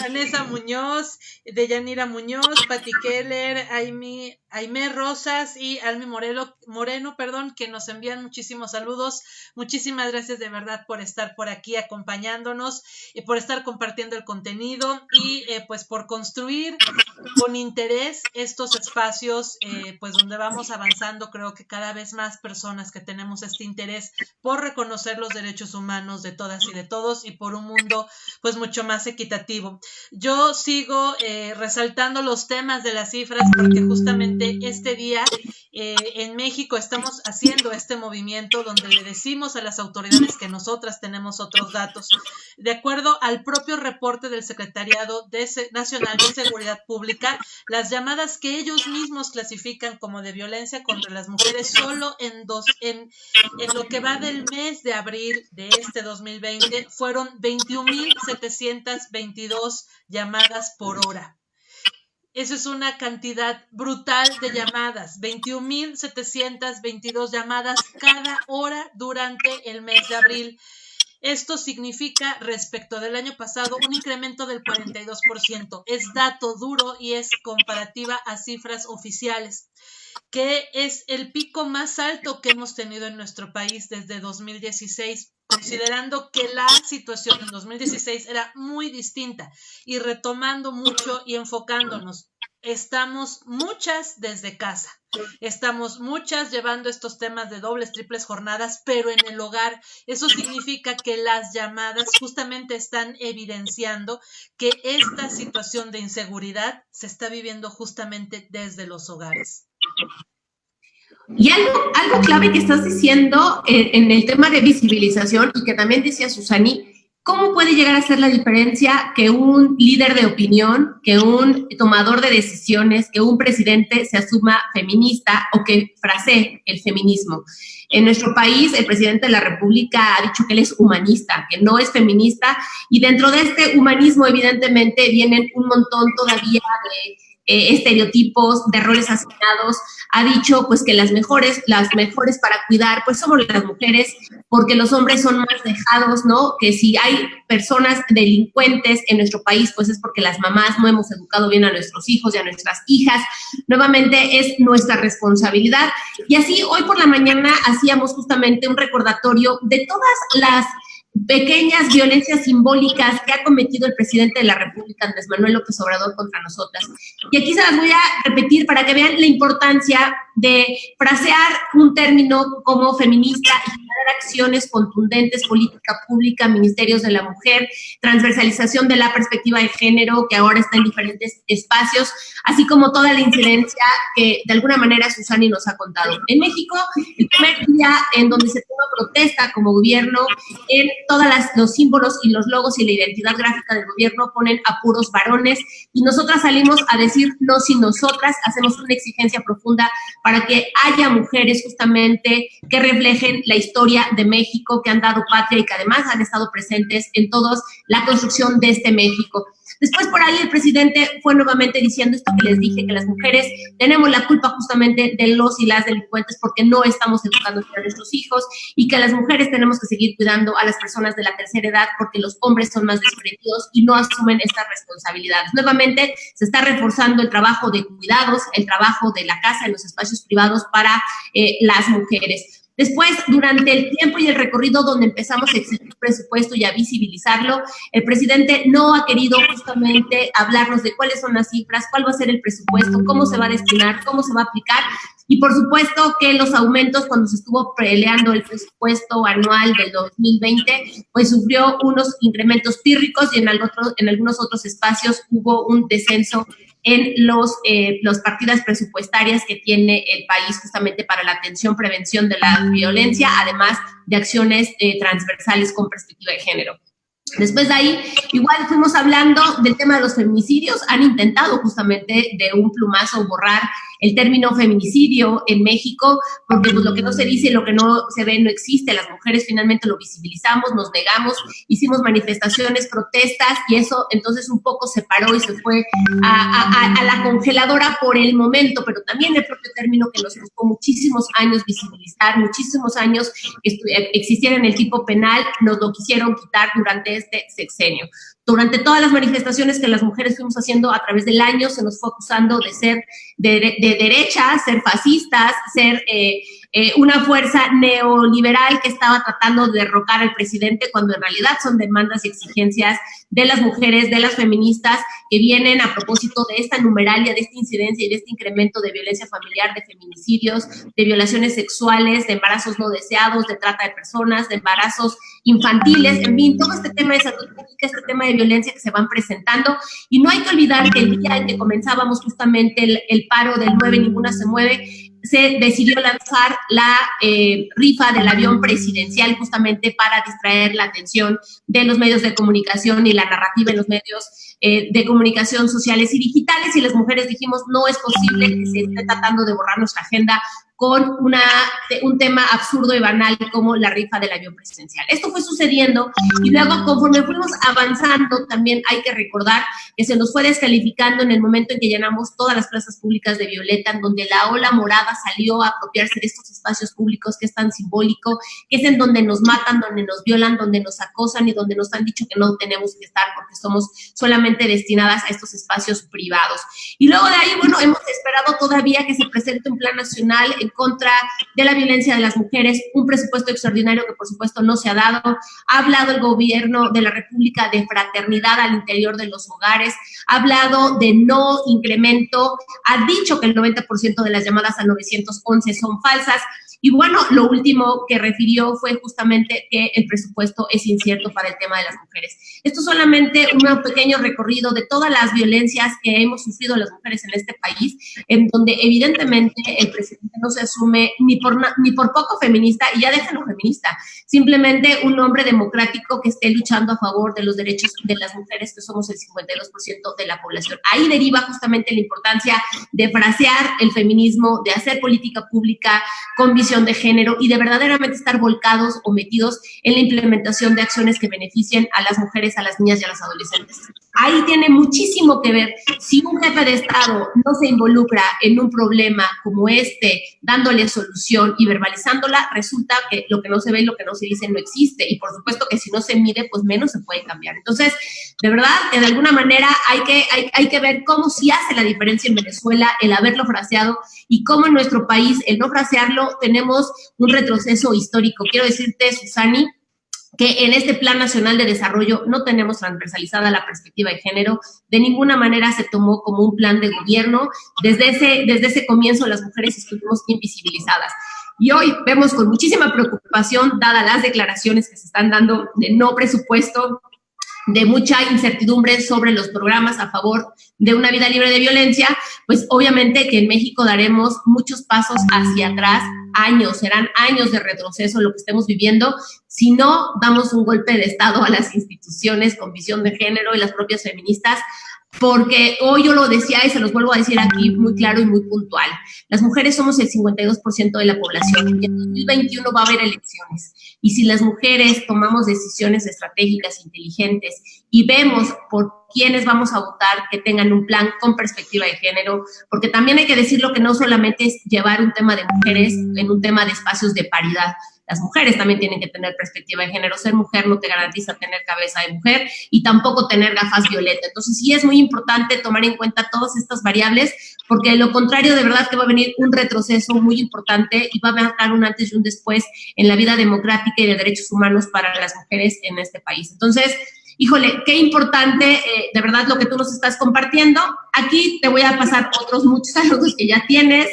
Vanessa Muñoz, Deyanira Muñoz, Pati Keller, Aimé Rosas y Almi Moreno, que nos envían muchísimos saludos. Muchísimas gracias de verdad por estar por aquí acompañándonos, por estar compartiendo el contenido y pues por construir con interés estos espacios pues donde vamos avanzando. Creo que cada vez más personas que tenemos este interés por reconocer los derechos humanos de todas y de todos y por un mundo pues mucho más equitativo. Yo sigo resaltando los temas de las cifras porque justamente este día en México estamos haciendo este movimiento donde le decimos a las autoridades que nosotras tenemos otros datos. De acuerdo al propio reporte del Secretariado Nacional de Seguridad Pública, las llamadas que ellos mismos clasifican como de violencia contra las mujeres solo en lo que va del mes de abril de este 2020 fueron 21,722 llamadas por hora. Eso es una cantidad brutal de llamadas, 21,722 llamadas cada hora durante el mes de abril. Esto significa, respecto del año pasado, un incremento del 42%. Es dato duro y es comparativa a cifras oficiales, que es el pico más alto que hemos tenido en nuestro país desde 2016, considerando que la situación en 2016 era muy distinta y retomando mucho y enfocándonos. Estamos muchas desde casa, estamos muchas llevando estos temas de dobles, triples jornadas, pero en el hogar. Eso significa que las llamadas justamente están evidenciando que esta situación de inseguridad se está viviendo justamente desde los hogares. Y algo clave que estás diciendo en el tema de visibilización y que también decía Susani, ¿cómo puede llegar a ser la diferencia que un líder de opinión, que un tomador de decisiones, que un presidente se asuma feminista o que frasee el feminismo? En nuestro país, el presidente de la República ha dicho que él es humanista, que no es feminista, y dentro de este humanismo, evidentemente, vienen un montón todavía de estereotipos, de roles asignados. Ha dicho pues que las mejores para cuidar pues somos las mujeres, porque los hombres son más dejados, ¿no? Que si hay personas delincuentes en nuestro país, pues es porque las mamás no hemos educado bien a nuestros hijos y a nuestras hijas. Nuevamente es nuestra responsabilidad. Y así hoy por la mañana hacíamos justamente un recordatorio de todas las pequeñas violencias simbólicas que ha cometido el presidente de la República, Andrés Manuel López Obrador, contra nosotras. Y aquí se las voy a repetir para que vean la importancia de frasear un término como feminista y generar acciones contundentes, política pública, ministerios de la mujer, transversalización de la perspectiva de género, que ahora está en diferentes espacios, así como toda la incidencia que de alguna manera Susani nos ha contado. En México, el primer día en donde se toma protesta como gobierno, en todos los símbolos y los logos y la identidad gráfica del gobierno ponen a puros varones, y nosotras salimos a decir no sin nosotras, hacemos una exigencia profunda para que haya mujeres justamente que reflejen la historia de México, que han dado patria y que además han estado presentes en toda la construcción de este México. Después por ahí el presidente fue nuevamente diciendo esto que les dije, que las mujeres tenemos la culpa justamente de los y las delincuentes porque no estamos educando a nuestros hijos y que las mujeres tenemos que seguir cuidando a las personas de la tercera edad porque los hombres son más desprendidos y no asumen estas responsabilidades. Nuevamente se está reforzando el trabajo de cuidados, el trabajo de la casa en los espacios privados para las mujeres. Después, durante el tiempo y el recorrido donde empezamos a exigir presupuesto y a visibilizarlo, el presidente no ha querido justamente hablarnos de cuáles son las cifras, cuál va a ser el presupuesto, cómo se va a destinar, cómo se va a aplicar. Y por supuesto que los aumentos, cuando se estuvo peleando el presupuesto anual del 2020, pues sufrió unos incrementos pírricos y en algunos otros espacios hubo un descenso en las partidas presupuestarias que tiene el país justamente para la atención, prevención de la violencia, además de acciones transversales con perspectiva de género. Después de ahí, igual fuimos hablando del tema de los feminicidios. Han intentado justamente de un plumazo borrar el término feminicidio en México, porque pues, lo que no se dice y lo que no se ve no existe. Las mujeres finalmente lo visibilizamos, nos negamos, hicimos manifestaciones, protestas, y eso entonces un poco se paró y se fue a la congeladora por el momento, pero también el propio término que nos costó muchísimos años visibilizar, muchísimos años existiera en el tipo penal, nos lo quisieron quitar durante este sexenio. Durante todas las manifestaciones que las mujeres fuimos haciendo a través del año, se nos fue acusando de ser de derecha, ser fascistas, ser una fuerza neoliberal que estaba tratando de derrocar al presidente, cuando en realidad son demandas y exigencias de las mujeres, de las feministas, que vienen a propósito de esta numeralia, de esta incidencia y de este incremento de violencia familiar, de feminicidios, de violaciones sexuales, de embarazos no deseados, de trata de personas, de embarazos infantiles, en fin, todo este tema de salud pública, este tema de violencia que se van presentando. Y no hay que olvidar que el día en que comenzábamos justamente el paro del 9 Ninguna se mueve, se decidió lanzar la rifa del avión presidencial justamente para distraer la atención de los medios de comunicación y la narrativa en los medios de comunicación sociales y digitales, y las mujeres dijimos, no es posible que se esté tratando de borrar nuestra agenda con un tema absurdo y banal como la rifa del avión presidencial. Esto fue sucediendo y luego, conforme fuimos avanzando, también hay que recordar que se nos fue descalificando en el momento en que llenamos todas las plazas públicas de violeta, en donde la ola morada salió a apropiarse de estos espacios públicos que es tan simbólico, que es en donde nos matan, donde nos violan, donde nos acosan y donde nos han dicho que no tenemos que estar porque somos solamente destinadas a estos espacios privados. Y luego de ahí, bueno, hemos esperado todavía que se presente un plan nacional en contra de la violencia de las mujeres, un presupuesto extraordinario que por supuesto no se ha dado. Ha hablado el gobierno de la República de fraternidad al interior de los hogares, ha hablado de no incremento, ha dicho que el 90% de las llamadas al 911 son falsas. Y bueno, lo último que refirió fue justamente que el presupuesto es incierto para el tema de las mujeres. Esto es solamente un pequeño recorrido de todas las violencias que hemos sufrido las mujeres en este país, en donde evidentemente el presidente no se asume ni por poco feminista, y ya déjenlo feminista, simplemente un hombre democrático que esté luchando a favor de los derechos de las mujeres, que somos el 52% de la población. Ahí deriva justamente la importancia de frasear el feminismo, de hacer política pública con visión de género y de verdaderamente estar volcados o metidos en la implementación de acciones que beneficien a las mujeres, a las niñas y a las adolescentes. Ahí tiene muchísimo que ver. Si un jefe de Estado no se involucra en un problema como este, dándole solución y verbalizándola, resulta que lo que no se ve y lo que no se dice no existe. Y por supuesto que si no se mide, pues menos se puede cambiar. Entonces, de verdad, que de alguna manera hay que ver cómo sí hace la diferencia en Venezuela el haberlo fraseado y cómo en nuestro país el no frasearlo tenemos un retroceso histórico. Quiero decirte, Susani, que en este Plan Nacional de Desarrollo no tenemos transversalizada la perspectiva de género, de ninguna manera se tomó como un plan de gobierno, desde ese comienzo las mujeres estuvimos invisibilizadas. Y hoy vemos con muchísima preocupación, dadas las declaraciones que se están dando de no presupuesto, de mucha incertidumbre sobre los programas a favor de una vida libre de violencia, pues obviamente que en México daremos muchos pasos hacia atrás, serán años de retroceso lo que estemos viviendo, si no damos un golpe de Estado a las instituciones con visión de género y las propias feministas porque hoy yo lo decía y se los vuelvo a decir aquí muy claro y muy puntual. Las mujeres somos el 52% de la población y en 2021 va a haber elecciones. Y si las mujeres tomamos decisiones estratégicas, inteligentes y vemos por quiénes vamos a votar, que tengan un plan con perspectiva de género, porque también hay que decirlo que no solamente es llevar un tema de mujeres en un tema de espacios de paridad. Las mujeres también tienen que tener perspectiva de género. Ser mujer no te garantiza tener cabeza de mujer y tampoco tener gafas violeta. Entonces sí es muy importante tomar en cuenta todas estas variables, porque de lo contrario de verdad que va a venir un retroceso muy importante y va a marcar un antes y un después en la vida democrática y de derechos humanos para las mujeres en este país. Entonces, híjole, qué importante, de verdad, lo que tú nos estás compartiendo. Aquí te voy a pasar otros muchos saludos que ya tienes.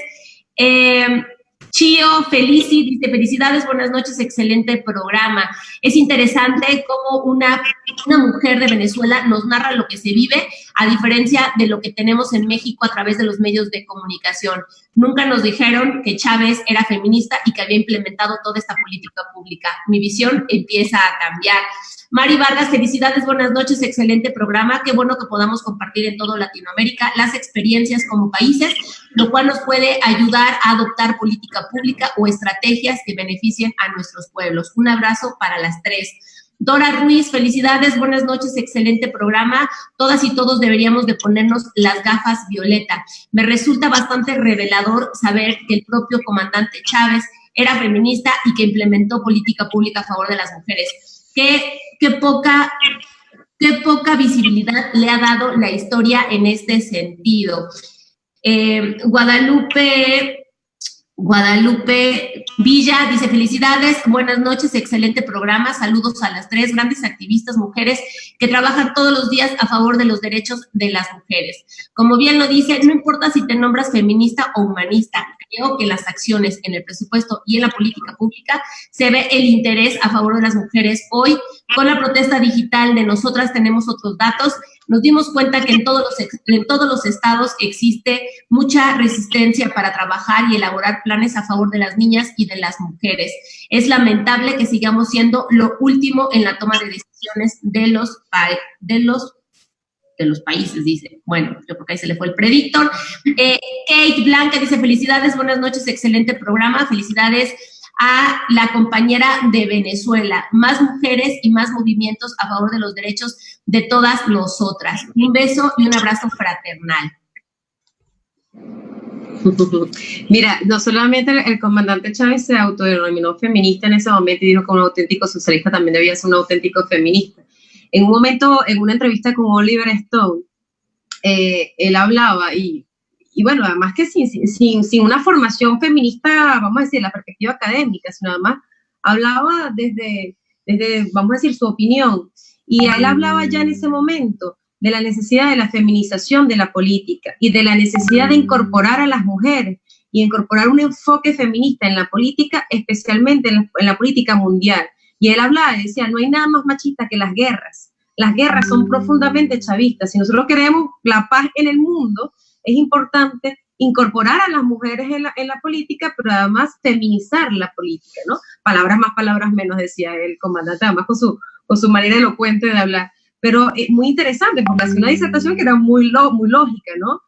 Chio Felici dice, felicidades, buenas noches, excelente programa. Es interesante cómo una mujer de Venezuela nos narra lo que se vive, a diferencia de lo que tenemos en México a través de los medios de comunicación. Nunca nos dijeron que Chávez era feminista y que había implementado toda esta política pública. Mi visión empieza a cambiar. Mari Vargas, felicidades, buenas noches, excelente programa. Qué bueno que podamos compartir en toda Latinoamérica las experiencias como países, lo cual nos puede ayudar a adoptar política pública o estrategias que beneficien a nuestros pueblos. Un abrazo para las tres. Dora Ruiz, felicidades, buenas noches, excelente programa. Todas y todos deberíamos de ponernos las gafas violeta. Me resulta bastante revelador saber que el propio comandante Chávez era feminista y que implementó política pública a favor de las mujeres. Qué poca visibilidad le ha dado la historia en este sentido. Guadalupe Villa dice, felicidades, buenas noches, excelente programa, saludos a las tres grandes activistas mujeres que trabajan todos los días a favor de los derechos de las mujeres. Como bien lo dice, no importa si te nombras feminista o humanista, creo que las acciones en el presupuesto y en la política pública se ve el interés a favor de las mujeres. Hoy, con la protesta digital de Nosotras Tenemos Otros Datos, nos dimos cuenta que en todos los estados existe mucha resistencia para trabajar y elaborar planes a favor de las niñas y de las mujeres. Es lamentable que sigamos siendo lo último en la toma de decisiones de los países, dice. Bueno, yo creo que ahí se le fue el predictor. Kate Blanca dice, felicidades, buenas noches, excelente programa, felicidades a la compañera de Venezuela, más mujeres y más movimientos a favor de los derechos de todas nosotras. Un beso y un abrazo fraternal. Mira, no solamente el comandante Chávez se autodenominó feminista en ese momento y dijo que un auténtico socialista también debía ser un auténtico feminista. En un momento, en una entrevista con Oliver Stone, él hablaba y bueno, además que sin una formación feminista, vamos a decir, la perspectiva académica, sino además hablaba desde, vamos a decir, su opinión. Y él hablaba ya en ese momento de la necesidad de la feminización de la política y de la necesidad de incorporar a las mujeres y incorporar un enfoque feminista en la política, especialmente en la política mundial. Y él hablaba y decía, no hay nada más machista que las guerras. Las guerras son profundamente chavistas. Si nosotros queremos la paz en el mundo, es importante incorporar a las mujeres en la política, pero además feminizar la política, ¿no? Palabras más, palabras menos, decía el comandante, además con su manera elocuente de hablar. Pero es muy interesante, porque hace una disertación que era muy lógica, ¿no?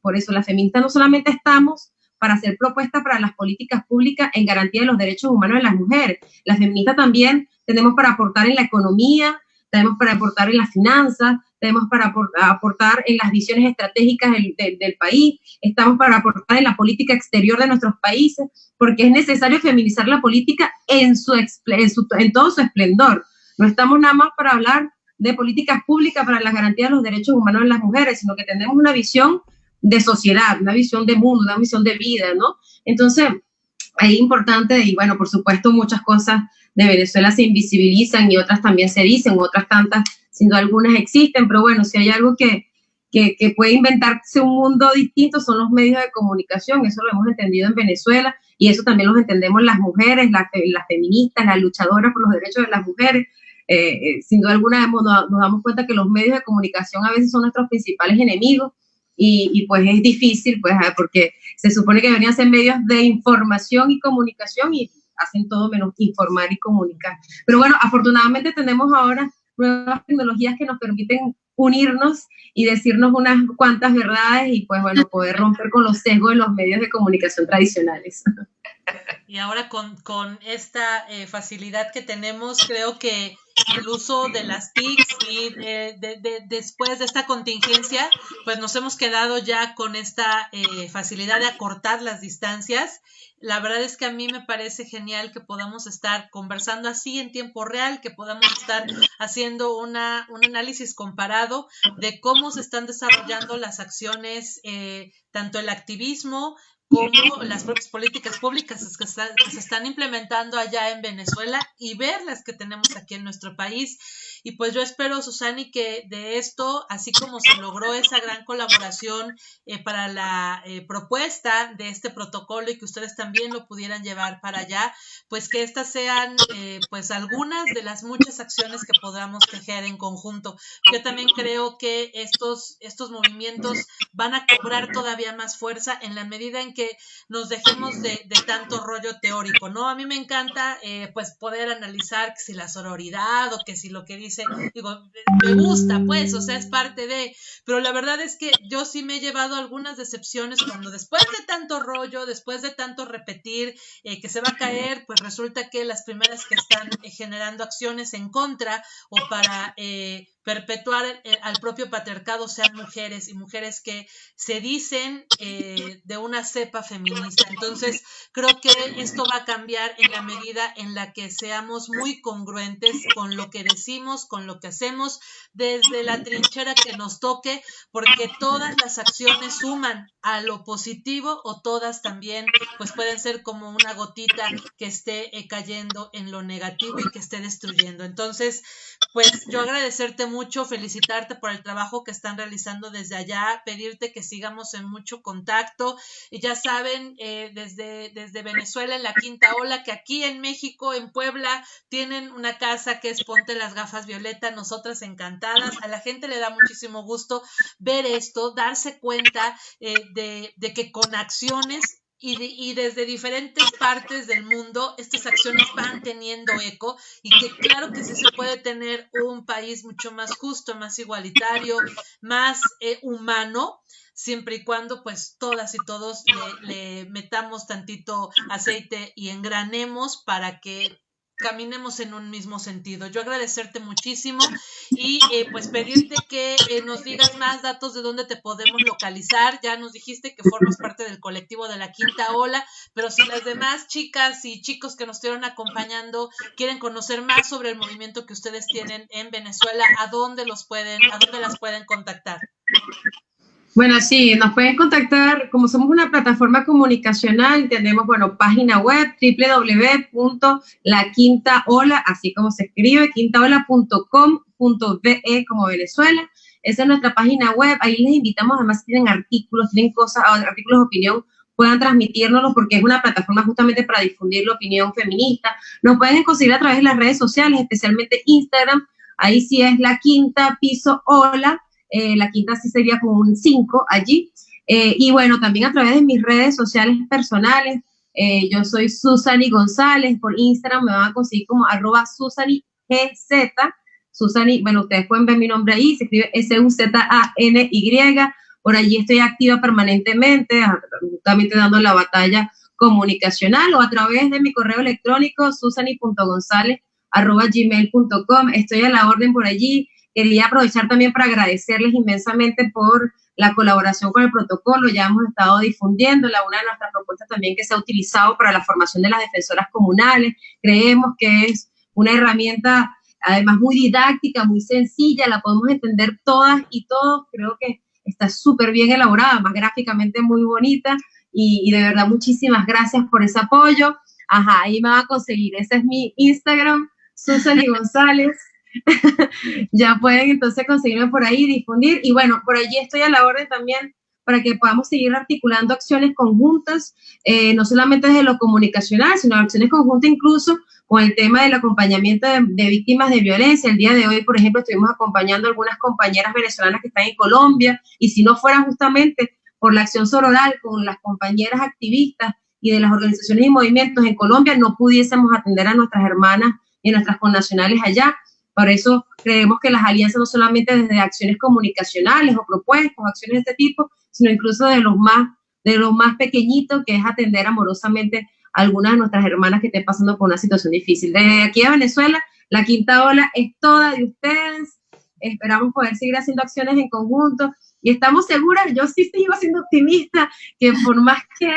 Por eso las feministas no solamente estamos para hacer propuestas para las políticas públicas en garantía de los derechos humanos de las mujeres. Las feministas también tenemos para aportar en la economía, tenemos para aportar en las finanzas, tenemos para aportar en las visiones estratégicas del país, estamos para aportar en la política exterior de nuestros países, porque es necesario feminizar la política en todo su esplendor. No estamos nada más para hablar de políticas públicas para la garantía de los derechos humanos de las mujeres, sino que tenemos una visión de sociedad, una visión de mundo, una visión de vida, ¿no? Entonces, es importante, y bueno, por supuesto, muchas cosas de Venezuela se invisibilizan y otras también se dicen, otras tantas, sin duda algunas existen, pero bueno, si hay algo que puede inventarse un mundo distinto son los medios de comunicación, eso lo hemos entendido en Venezuela y eso también lo entendemos las mujeres, las feministas, las luchadoras por los derechos de las mujeres. Sin duda alguna nos damos cuenta que los medios de comunicación a veces son nuestros principales enemigos y pues es difícil, pues porque se supone que deberían ser medios de información y comunicación y hacen todo menos informar y comunicar. Pero bueno, afortunadamente tenemos ahora nuevas tecnologías que nos permiten unirnos y decirnos unas cuantas verdades y pues bueno, poder romper con los sesgos de los medios de comunicación tradicionales. Y ahora con esta facilidad que tenemos, creo que el uso de las TICs y después de esta contingencia, pues nos hemos quedado ya con esta facilidad de acortar las distancias. La verdad es que a mí me parece genial que podamos estar conversando así en tiempo real, que podamos estar haciendo un análisis comparado de cómo se están desarrollando las acciones, tanto el activismo como las propias políticas públicas que se están implementando allá en Venezuela y ver las que tenemos aquí en nuestro país. Y pues yo espero, Susani, que de esto, así como se logró esa gran colaboración para la propuesta de este protocolo y que ustedes también lo pudieran llevar para allá, pues que estas sean pues algunas de las muchas acciones que podamos tejer en conjunto. Yo también creo que estos movimientos van a cobrar todavía más fuerza en la medida en que nos dejemos de tanto rollo teórico, ¿no? A mí me encanta pues poder analizar que si la sororidad o que si lo que dice, digo, me gusta pues, o sea, es parte de, pero la verdad es que yo sí me he llevado algunas decepciones cuando después de tanto rollo, después de tanto repetir que se va a caer, pues resulta que las primeras que están generando acciones en contra o para perpetuar al propio patriarcado sean mujeres y mujeres que se dicen de una cepa feminista. Entonces creo que esto va a cambiar en la medida en la que seamos muy congruentes con lo que decimos, con lo que hacemos desde la trinchera que nos toque, porque todas las acciones suman a lo positivo o todas también pues pueden ser como una gotita que esté cayendo en lo negativo y que esté destruyendo. Entonces pues yo agradecerte mucho, felicitarte por el trabajo que están realizando desde allá, pedirte que sigamos en mucho contacto. Y ya saben, desde Venezuela en la Quinta Ola, que aquí en México, en Puebla, tienen una casa que es Ponte las Gafas Violeta, nosotras encantadas. A la gente le da muchísimo gusto ver esto, darse cuenta de que con acciones y desde diferentes partes del mundo estas acciones van teniendo eco y que claro que sí se puede tener un país mucho más justo, más igualitario, más humano, siempre y cuando pues todas y todos le metamos tantito aceite y engranemos para que caminemos en un mismo sentido. Yo agradecerte muchísimo y pues pedirte que nos digas más datos de dónde te podemos localizar. Ya nos dijiste que formas parte del colectivo de la Quinta Ola, pero si las demás chicas y chicos que nos estuvieron acompañando quieren conocer más sobre el movimiento que ustedes tienen en Venezuela, ¿a dónde las pueden contactar? Bueno, sí, nos pueden contactar, como somos una plataforma comunicacional, tenemos, bueno, página web www.laquintaola, así como se escribe, quintaola.com.be como Venezuela. Esa es nuestra página web, ahí les invitamos, además si tienen artículos, artículos de opinión, puedan transmitírnoslos porque es una plataforma justamente para difundir la opinión feminista. Nos pueden conseguir a través de las redes sociales, especialmente Instagram, ahí sí es La Quinta Piso Ola. La Quinta sí sería como un 5 allí. Y bueno, también a través de mis redes sociales personales, yo soy Susani González, por Instagram me van a conseguir como @SusaniGZ. Susani, bueno, ustedes pueden ver mi nombre ahí, se escribe SUZANY. Por allí estoy activa permanentemente, justamente dando la batalla comunicacional, o a través de mi correo electrónico, susani.gonzalez@gmail.com. Estoy a la orden por allí. Quería aprovechar también para agradecerles inmensamente por la colaboración con el protocolo. Ya hemos estado difundiéndola, una de nuestras propuestas también que se ha utilizado para la formación de las defensoras comunales. Creemos que es una herramienta además muy didáctica, muy sencilla, la podemos entender todas y todos. Creo que está súper bien elaborada, más gráficamente muy bonita y de verdad muchísimas gracias por ese apoyo. Ajá, ahí me va a conseguir, ese es mi Instagram, Susani González. Ya pueden entonces conseguirme por ahí, difundir, y bueno, por allí estoy a la orden también para que podamos seguir articulando acciones conjuntas, no solamente desde lo comunicacional, sino acciones conjuntas incluso con el tema del acompañamiento de víctimas de violencia. El día de hoy, por ejemplo, estuvimos acompañando a algunas compañeras venezolanas que están en Colombia, y si no fuera justamente por la acción sororal con las compañeras activistas y de las organizaciones y movimientos en Colombia, no pudiésemos atender a nuestras hermanas y a nuestras connacionales allá. Por eso creemos que las alianzas no solamente desde acciones comunicacionales o propuestas o acciones de este tipo, sino incluso de los más pequeñitos, que es atender amorosamente a algunas de nuestras hermanas que estén pasando por una situación difícil. Desde aquí a Venezuela, la quinta ola es toda de ustedes. Esperamos poder seguir haciendo acciones en conjunto y estamos seguras, yo sí sigo siendo optimista, que por más que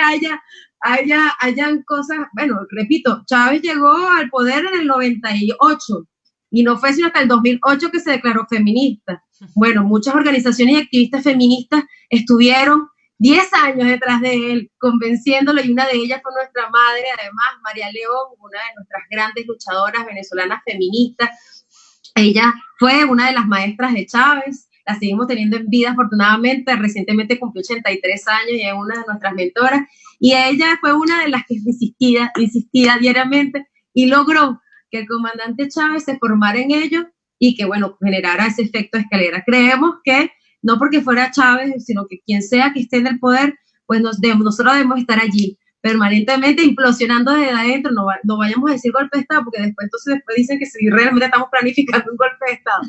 hayan cosas, bueno, repito, Chávez llegó al poder en el 98 y no fue sino hasta el 2008 que se declaró feminista. Bueno, muchas organizaciones y activistas feministas estuvieron 10 años detrás de él, convenciéndolo, y una de ellas fue nuestra madre, además, María León, una de nuestras grandes luchadoras venezolanas feministas. Ella fue una de las maestras de Chávez, la seguimos teniendo en vida afortunadamente, recientemente cumplió 83 años y es una de nuestras mentoras, y ella fue una de las que insistía diariamente y logró que el comandante Chávez se formara en ello y que, bueno, generara ese efecto de escalera. Creemos que no porque fuera Chávez, sino que quien sea que esté en el poder, pues nosotros debemos estar allí, permanentemente implosionando desde adentro. No vayamos a decir golpe de Estado, porque después dicen que si realmente estamos planificando un golpe de Estado.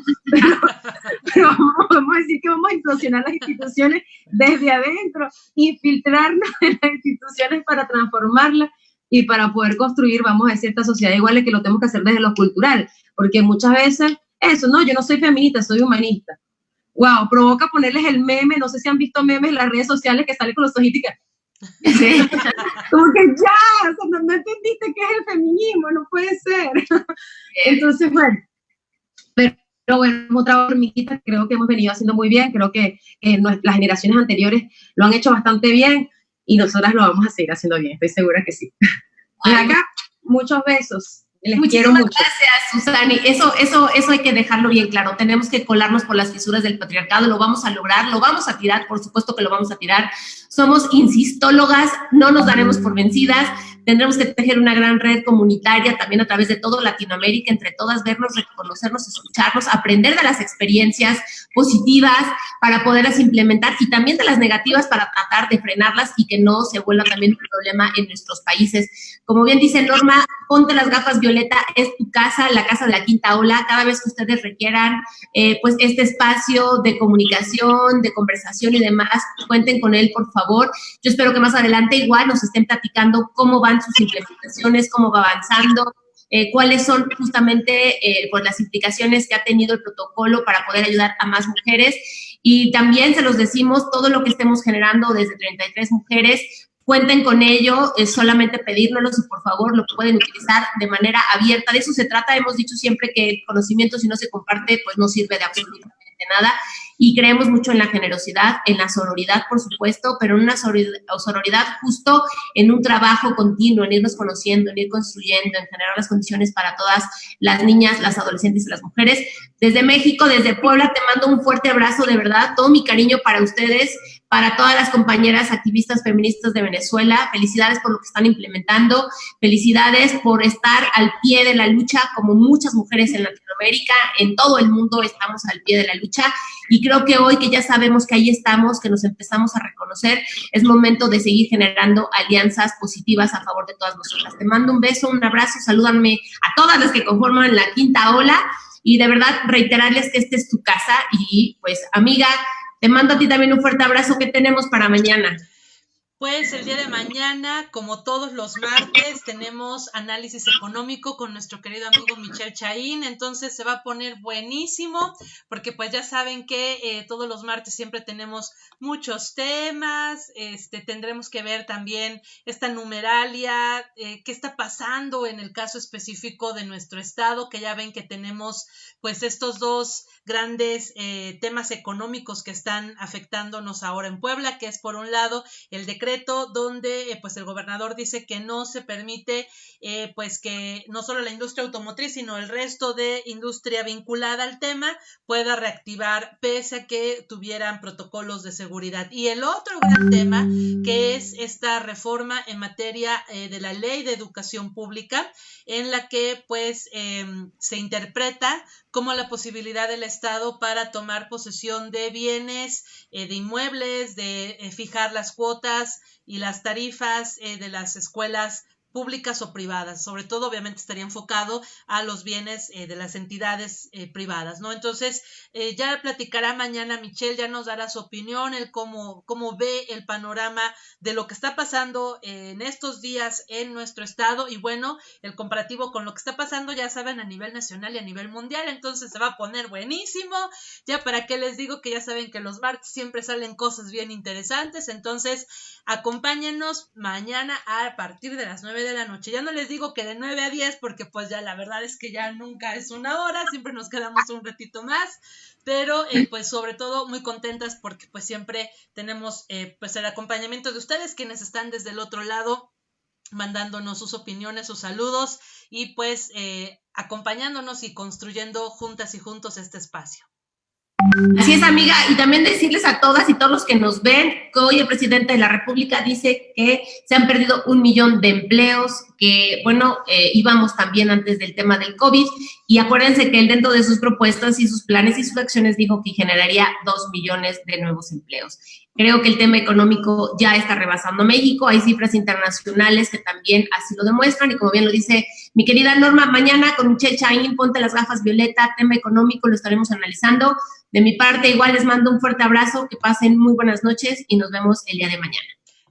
Pero vamos a decir que vamos a implosionar las instituciones desde adentro, infiltrarnos en las instituciones para transformarlas y para poder construir, vamos a decir, esta sociedad igual, que lo tenemos que hacer desde lo cultural, porque muchas veces yo no soy feminista, soy humanista. Wow, provoca ponerles el meme, no sé si han visto memes en las redes sociales que sale con los ojitos y sí. Como que ya, no entendiste qué es el feminismo, no puede ser. Entonces, bueno, pero bueno, otra hormiguita, creo que hemos venido haciendo muy bien, creo que las generaciones anteriores lo han hecho bastante bien y nosotras lo vamos a seguir haciendo bien, estoy segura que sí. Y acá, muchos besos. Muchísimas gracias, Susani. Eso hay que dejarlo bien claro. Tenemos que colarnos por las fisuras del patriarcado. Lo vamos a lograr, lo vamos a tirar, por supuesto que lo vamos a tirar. Somos insistólogas, no nos daremos por vencidas. Tendremos que tejer una gran red comunitaria también a través de toda Latinoamérica, entre todas, vernos, reconocernos, escucharnos, aprender de las experiencias positivas para poderlas implementar y también de las negativas para tratar de frenarlas y que no se vuelva también un problema en nuestros países. Como bien dice Norma, ponte las gafas, Violeta, es tu casa, la casa de la quinta ola. Cada vez que ustedes requieran pues este espacio de comunicación, de conversación y demás, cuenten con él, por favor. Yo espero que más adelante igual nos estén platicando cómo van sus implementaciones, cómo va avanzando, cuáles son justamente pues las implicaciones que ha tenido el protocolo para poder ayudar a más mujeres. Y también se los decimos, todo lo que estemos generando desde 33 mujeres, cuenten con ello, es solamente pedírnoslo y por favor lo pueden utilizar de manera abierta. De eso se trata, hemos dicho siempre que el conocimiento, si no se comparte, pues no sirve de absolutamente nada. Y creemos mucho en la generosidad, en la sororidad, por supuesto, pero en una sororidad justo en un trabajo continuo, en irnos conociendo, en ir construyendo, en generar las condiciones para todas las niñas, las adolescentes y las mujeres. Desde México, desde Puebla, te mando un fuerte abrazo, de verdad, todo mi cariño para ustedes, para todas las compañeras activistas feministas de Venezuela. Felicidades por lo que están implementando, felicidades por estar al pie de la lucha, como muchas mujeres en Latinoamérica, en todo el mundo estamos al pie de la lucha, y creo que hoy que ya sabemos que ahí estamos, que nos empezamos a reconocer, es momento de seguir generando alianzas positivas a favor de todas nosotras. Te mando un beso, un abrazo, salúdanme a todas las que conforman la quinta ola, y de verdad reiterarles que esta es tu casa, y pues amiga, te mando a ti también un fuerte abrazo. ¿Qué tenemos para mañana? Pues el día de mañana, como todos los martes, tenemos análisis económico con nuestro querido amigo Michel Chaín, entonces se va a poner buenísimo, porque pues ya saben que todos los martes siempre tenemos muchos temas, tendremos que ver también esta numeralia, qué está pasando en el caso específico de nuestro estado, que ya ven que tenemos pues estos dos grandes temas económicos que están afectándonos ahora en Puebla, que es por un lado el decreto donde pues el gobernador dice que no se permite pues que no solo la industria automotriz sino el resto de industria vinculada al tema pueda reactivar pese a que tuvieran protocolos de seguridad. Y el otro gran tema que es esta reforma en materia de la ley de educación pública, en la que pues se interpreta como la posibilidad del Estado para tomar posesión de bienes, de inmuebles, de fijar las cuotas y las tarifas de las escuelas públicas o privadas. Sobre todo, obviamente, estaría enfocado a los bienes de las entidades privadas, ¿no? Entonces, ya platicará mañana Michelle, ya nos dará su opinión, el cómo ve el panorama de lo que está pasando en estos días en nuestro estado y bueno, el comparativo con lo que está pasando, ya saben, a nivel nacional y a nivel mundial. Entonces se va a poner buenísimo. Ya para qué les digo que ya saben que los martes siempre salen cosas bien interesantes. Entonces acompáñenos mañana a partir de las 9 de la noche. Ya no les digo que de 9 a 10 porque pues ya la verdad es que ya nunca es una hora, siempre nos quedamos un ratito más, pero pues sobre todo muy contentas porque pues siempre tenemos pues el acompañamiento de ustedes quienes están desde el otro lado mandándonos sus opiniones, sus saludos y pues acompañándonos y construyendo juntas y juntos este espacio. Así es, amiga, y también decirles a todas y todos los que nos ven que hoy el presidente de la República dice que se han perdido 1 millón de empleos, que, bueno, íbamos también antes del tema del COVID, y acuérdense que él dentro de sus propuestas y sus planes y sus acciones dijo que generaría 2 millones de nuevos empleos. Creo que el tema económico ya está rebasando México, hay cifras internacionales que también así lo demuestran, y como bien lo dice mi querida Norma, mañana con Michelle Chaín, ponte las gafas violeta, tema económico, lo estaremos analizando. De mi parte, igual les mando un fuerte abrazo, que pasen muy buenas noches y nos vemos el día de mañana.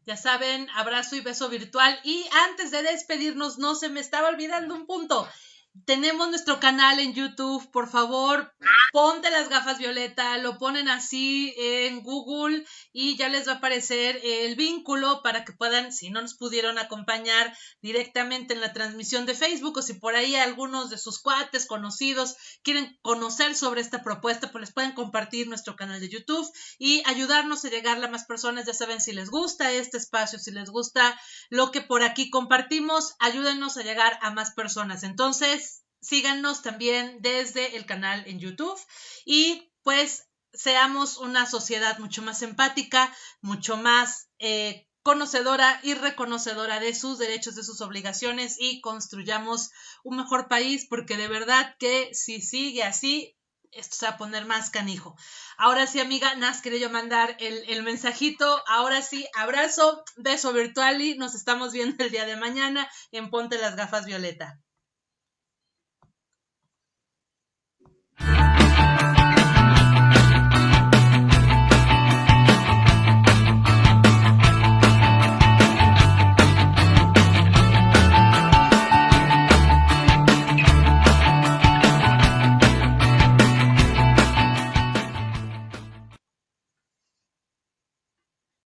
Ya saben, abrazo y beso virtual. Y antes de despedirnos, no se me estaba olvidando un punto. Tenemos nuestro canal en YouTube, por favor, ponte las gafas violeta, lo ponen así en Google y ya les va a aparecer el vínculo para que puedan, si no nos pudieron acompañar directamente en la transmisión de Facebook o si por ahí algunos de sus cuates conocidos quieren conocer sobre esta propuesta, pues les pueden compartir nuestro canal de YouTube y ayudarnos a llegarle a más personas. Ya saben, si les gusta este espacio, si les gusta lo que por aquí compartimos, ayúdenos a llegar a más personas. Entonces, síganos también desde el canal en YouTube y pues seamos una sociedad mucho más empática, mucho más conocedora y reconocedora de sus derechos, de sus obligaciones y construyamos un mejor país porque de verdad que si sigue así, esto se va a poner más canijo. Ahora sí, amiga, Nas, quería yo mandar el mensajito. Ahora sí, abrazo, beso virtual y nos estamos viendo el día de mañana en Ponte las Gafas Violeta.